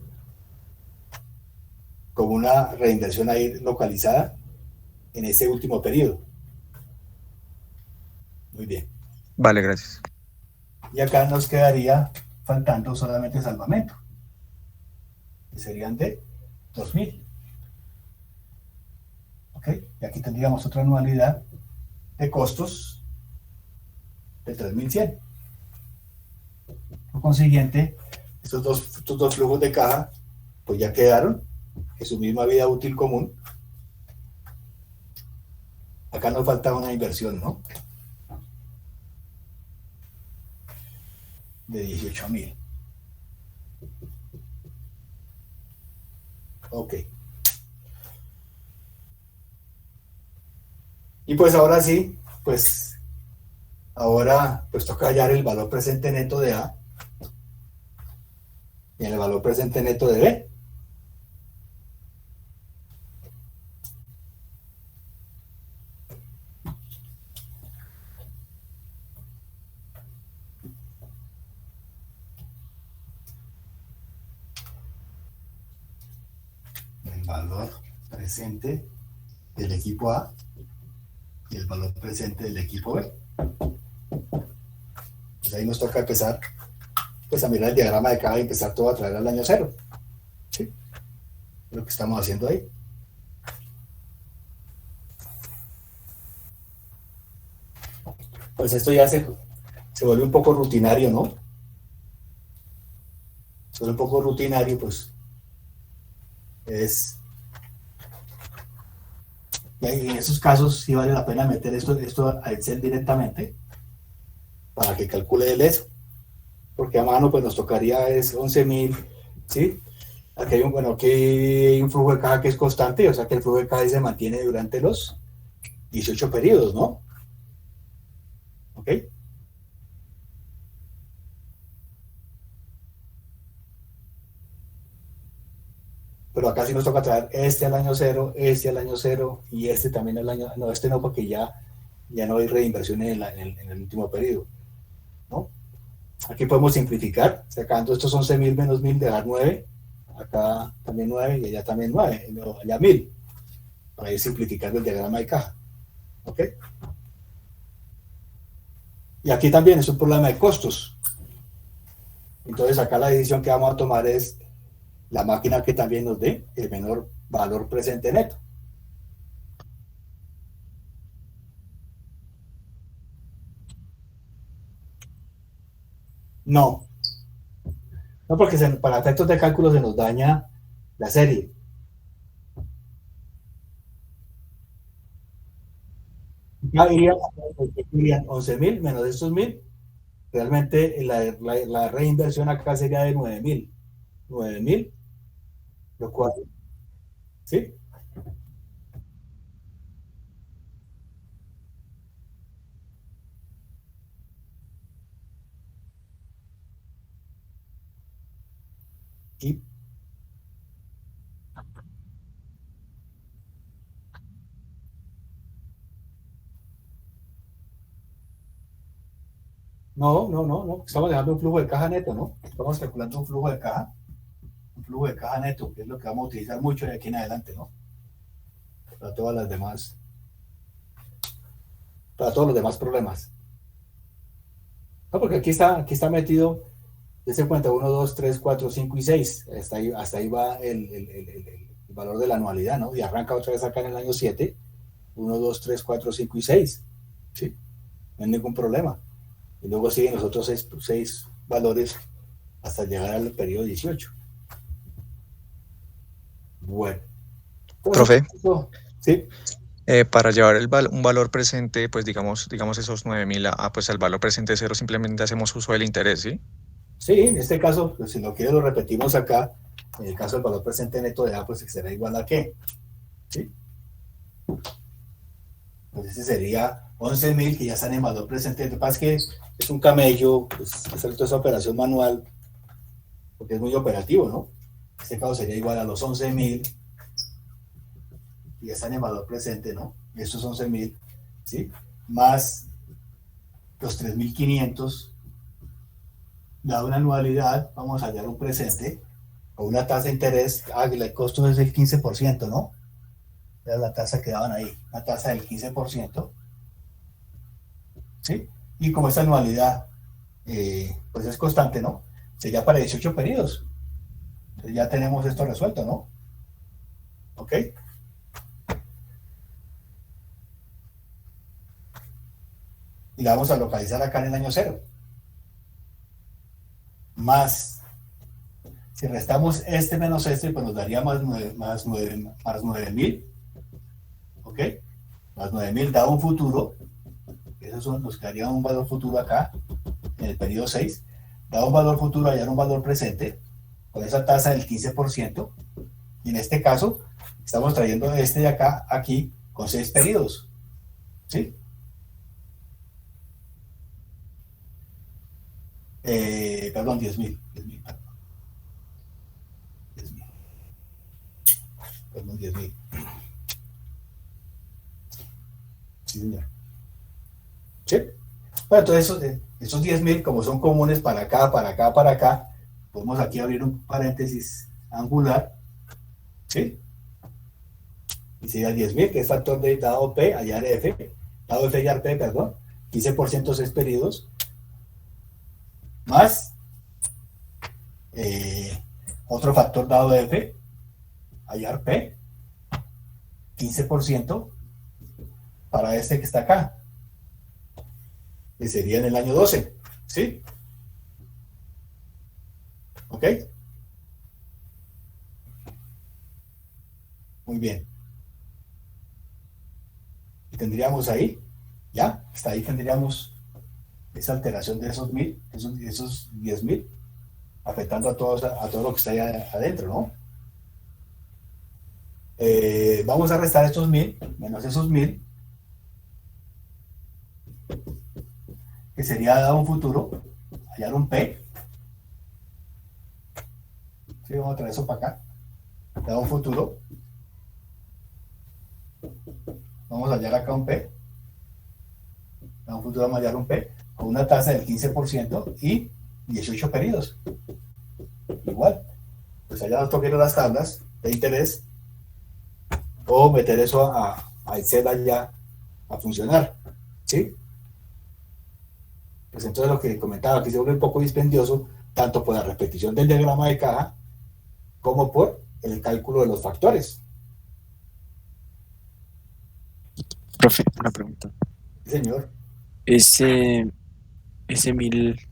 con una reinversión ahí localizada en ese último periodo. Muy bien. Vale, gracias. Y acá nos quedaría faltando solamente salvamento, que serían de 2.000. ¿Ok? Y aquí tendríamos otra anualidad de costos de 3.100. Por consiguiente, estos dos flujos de caja pues ya quedaron en su misma vida útil común. Acá nos falta una inversión, ¿no? De 18.000. Ok. Y pues ahora sí, pues ahora pues toca hallar el valor presente neto de A y el valor presente neto de B. valor presente del equipo A y el valor presente del equipo B. Pues ahí nos toca empezar pues a mirar el diagrama de cada y empezar todo a traer al año cero. ¿Sí? Es lo que estamos haciendo ahí. Pues esto ya se vuelve un poco rutinario, ¿no? Se vuelve un poco rutinario, pues y en esos casos sí vale la pena meter esto a Excel directamente para que calcule el eso, porque a mano pues nos tocaría es 11.000, ¿sí? Aquí hay aquí hay un flujo de caja que es constante, o sea que el flujo de caja se mantiene durante los 18 periodos, ¿no? ¿Ok? Pero acá sí nos toca traer este al año cero, este al año cero y este también al año, no, este no, porque ya no hay reinversión en el último periodo, ¿no? Aquí podemos simplificar, sacando estos 11.000 menos 1.000, dejar 9, acá también 9 y allá también 9, no, allá 1.000, para ir simplificando el diagrama de caja, ¿ok? Y aquí también es un problema de costos. Entonces acá la decisión que vamos a tomar es la máquina que también nos dé el menor valor presente neto. No, porque para efectos de cálculo se nos daña la serie. Ya irían 11.000 menos estos 1.000. Realmente la reinversión acá sería de 9.000, lo cual, ¿sí? Y no, estamos dejando un flujo de caja neto, ¿no? Estamos calculando un flujo de caja neto, que es lo que vamos a utilizar mucho de aquí en adelante, ¿no? Para todas las demás, para todos los demás problemas. No, porque aquí está metido, desde cuenta 1, 2, 3, 4, 5 y 6. Hasta ahí va el valor de la anualidad, ¿no? Y arranca otra vez acá en el año 7. 1, 2, 3, 4, 5 y 6. ¿Sí? No hay ningún problema. Y luego siguen los otros 6 valores hasta llegar al periodo 18. Bueno. Profe, ¿sí? Para llevar un valor presente, pues digamos esos 9.000 pues al valor presente 0, simplemente hacemos uso del interés, ¿sí? Sí, en este caso, pues, si lo quiero lo repetimos acá. En el caso del valor presente neto de A, pues será igual a ¿qué? ¿Sí? Pues ese sería 11.000 que ya están en valor presente. Lo que pasa es que es un camello, pues hacer toda esa operación manual, porque es muy operativo, ¿no? En este caso sería igual a los 11.000 y ya están en valor presente, ¿no? Estos 11.000, ¿sí? Más los 3.500, dado una anualidad, vamos a hallar un presente o una tasa de interés, el costo es del 15%, ¿no? Era la tasa que daban ahí, una tasa del 15%, ¿sí? Y como esta anualidad, pues es constante, ¿no? Sería para 18 periodos. Entonces ya tenemos esto resuelto, ¿no? ¿Ok? Y la vamos a localizar acá en el año 0. Más, si restamos este menos este, pues nos daría más 9.000. ¿Ok? Más 9.000 da un futuro. Eso nos quedaría un valor futuro acá, en el periodo 6. Da un valor futuro, hallar un valor presente, con esa tasa del 15%. Y en este caso, estamos trayendo este de acá, aquí, con 6 periodos. ¿Sí? Perdón, 10.000. Perdón, 10.000. Sí, señor. ¿Sí? Bueno, entonces esos 10.000, como son comunes para acá, podemos aquí abrir un paréntesis angular, ¿sí? sería 10.000, que es factor de dado P, hallar F, dado F, hallar P, perdón, 15% 6 periodos, más otro factor dado F, hallar P, 15% para este que está acá, que sería en el año 12, ¿sí? ¿Ok? Muy bien. Y tendríamos ahí, ya, hasta ahí tendríamos esa alteración de esos 1.000, esos 10.000, afectando a todo lo que está ahí adentro, ¿no? Vamos a restar estos 1.000 menos esos 1.000, que sería dado un futuro, hallar un P. Sí, vamos a traer eso para acá. Dado un futuro. Vamos a hallar acá un P. Dado un futuro vamos a hallar un P con una tasa del 15% y 18 periodos. Igual. Pues allá nos toquen las tablas de interés o meter eso a Excel allá a funcionar. ¿Sí? Pues entonces lo que comentaba, que se vuelve un poco dispendioso, tanto por la repetición del diagrama de caja, como por el cálculo de los factores. Profe, una pregunta. Sí, señor. Ese 1.000...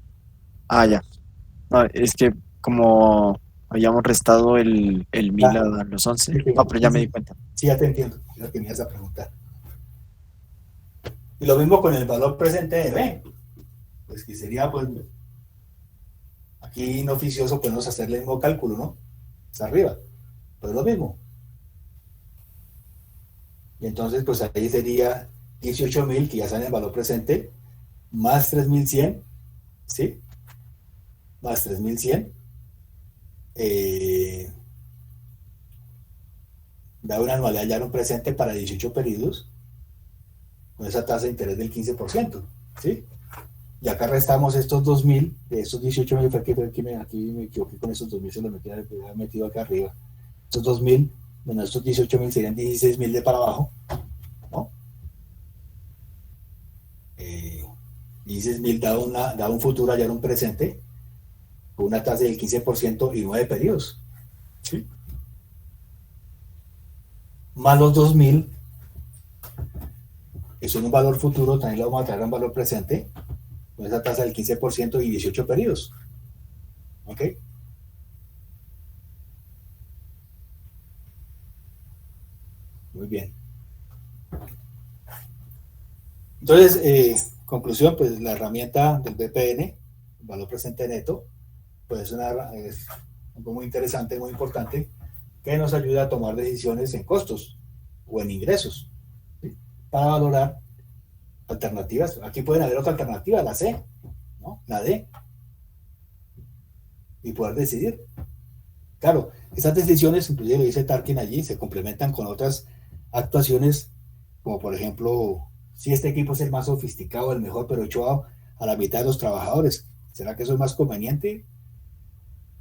Ah, ya. No, es que como habíamos restado el 1.000 a los 11. No, pero ya me di cuenta. Sí, ya te entiendo. Ya tenías a preguntar. Y lo mismo con el valor presente de B. Pues que sería, pues, aquí inoficioso podemos hacer el mismo cálculo, ¿no? Está arriba. Pues lo mismo. Y entonces, pues ahí sería 18.000, que ya sale el valor presente, más 3.100, ¿sí? Más 3.100. Da una anualidad ya en un presente para 18 periodos, con esa tasa de interés del 15%, ¿sí? Y acá restamos estos 2.000, de estos 18.000, fue aquí me equivoqué con esos 2.000, se los había metido acá arriba. Estos 2.000 menos estos 18.000 serían 16.000 de para abajo, ¿no? 16.000 da un futuro, hallar un presente, con una tasa del 15% y 9 periodos, ¿sí? Más los 2.000, que son un valor futuro, también lo vamos a traer a un valor presente, con esa tasa del 15% y 18 periodos. ¿Ok? Muy bien. Entonces, conclusión, pues la herramienta del BPN, el valor presente neto, pues es algo muy interesante, muy importante, que nos ayuda a tomar decisiones en costos o en ingresos, ¿sí? Para valorar alternativas. Aquí pueden haber otra alternativa, la C, ¿no? La D, y poder decidir. Claro, esas decisiones, inclusive lo dice Tarkin allí, se complementan con otras actuaciones, como por ejemplo, si este equipo es el más sofisticado, el mejor, pero hecho a la mitad de los trabajadores, ¿será que eso es más conveniente?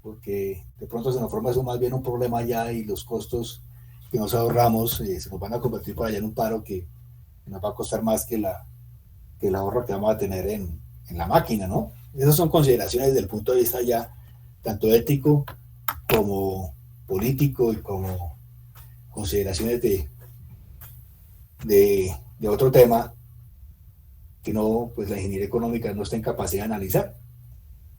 Porque de pronto se nos forma eso más bien un problema allá y los costos que nos ahorramos se nos van a convertir por allá en un paro que nos va a costar más que el ahorro que vamos a tener en la máquina, ¿no? Esas son consideraciones desde el punto de vista ya tanto ético como político y como consideraciones de otro tema que no, pues la ingeniería económica no está en capacidad de analizar,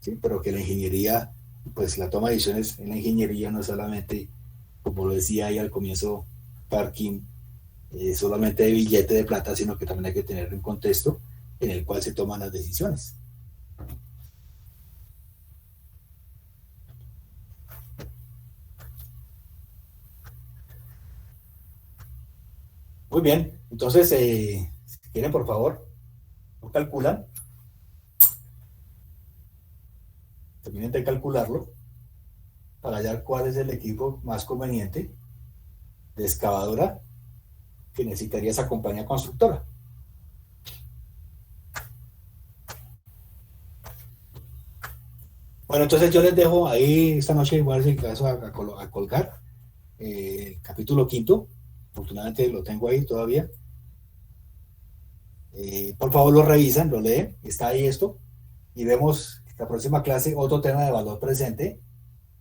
¿sí? Pero que la ingeniería, pues la toma de decisiones en la ingeniería no es solamente, como lo decía ahí al comienzo Parkin, solamente de billete de plata, sino que también hay que tener un contexto en el cual se toman las decisiones. Muy bien, entonces, si quieren, por favor, lo calculan. Terminen de calcularlo para hallar cuál es el equipo más conveniente de excavadora que necesitaría esa compañía constructora. Bueno, entonces yo les dejo ahí esta noche, igual si caso a colgar el capítulo 5, Afortunadamente lo tengo ahí todavía. Por favor lo revisan, lo leen, está ahí esto, y vemos la próxima clase otro tema de valor presente,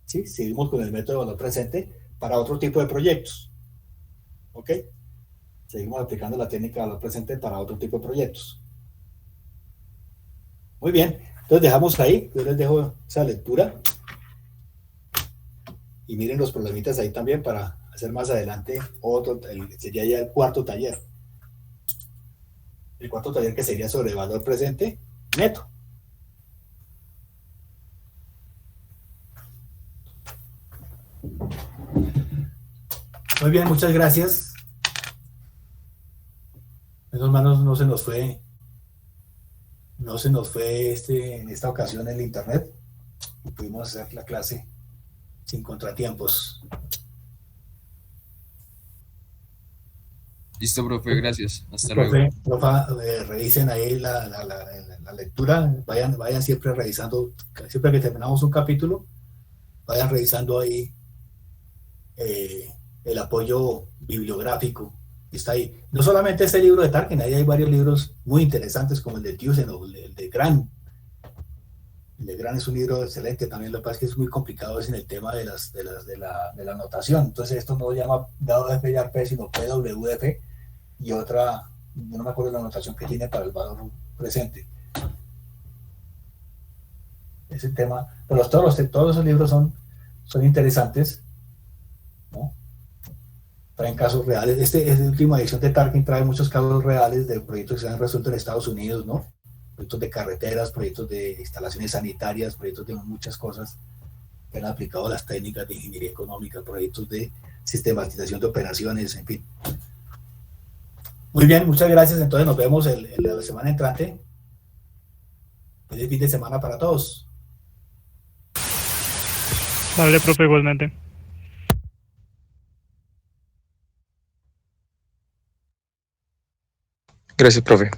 ¿sí? Seguimos con el método de valor presente para otro tipo de proyectos, ¿ok? Seguimos aplicando la técnica de valor presente para otro tipo de proyectos. Muy bien, entonces dejamos ahí, yo les dejo esa lectura, y miren los problemitas ahí también para hacer más adelante otro, sería ya el cuarto taller. El cuarto taller que sería sobre valor presente neto. Muy bien, muchas gracias. Menos mal no se nos fue, en esta ocasión el internet. Y pudimos hacer la clase sin contratiempos. Listo, profe, gracias. Hasta luego. Profa, revisen ahí la lectura, vayan siempre revisando, siempre que terminamos un capítulo, vayan revisando ahí el apoyo bibliográfico que está ahí. No solamente este libro de Tarkin, ahí hay varios libros muy interesantes como el de Thyssen o el de Gran. El de Gran es un libro excelente, también lo que pasa es que es muy complicado es en el tema de la notación. Entonces esto no llama WF y ARP, sino PWF y otra, no me acuerdo la notación que tiene para el valor presente. Ese tema, pero todos esos libros son interesantes, ¿no? Traen casos reales. Esta última edición de Tarkin trae muchos casos reales de proyectos que se han resuelto en Estados Unidos, ¿no? Proyectos de carreteras, proyectos de instalaciones sanitarias, proyectos de muchas cosas que han aplicado las técnicas de ingeniería económica, proyectos de sistematización de operaciones, en fin. Muy bien, muchas gracias. Entonces nos vemos la semana entrante. Feliz fin de semana para todos. Vale, profe, igualmente. Gracias, profe.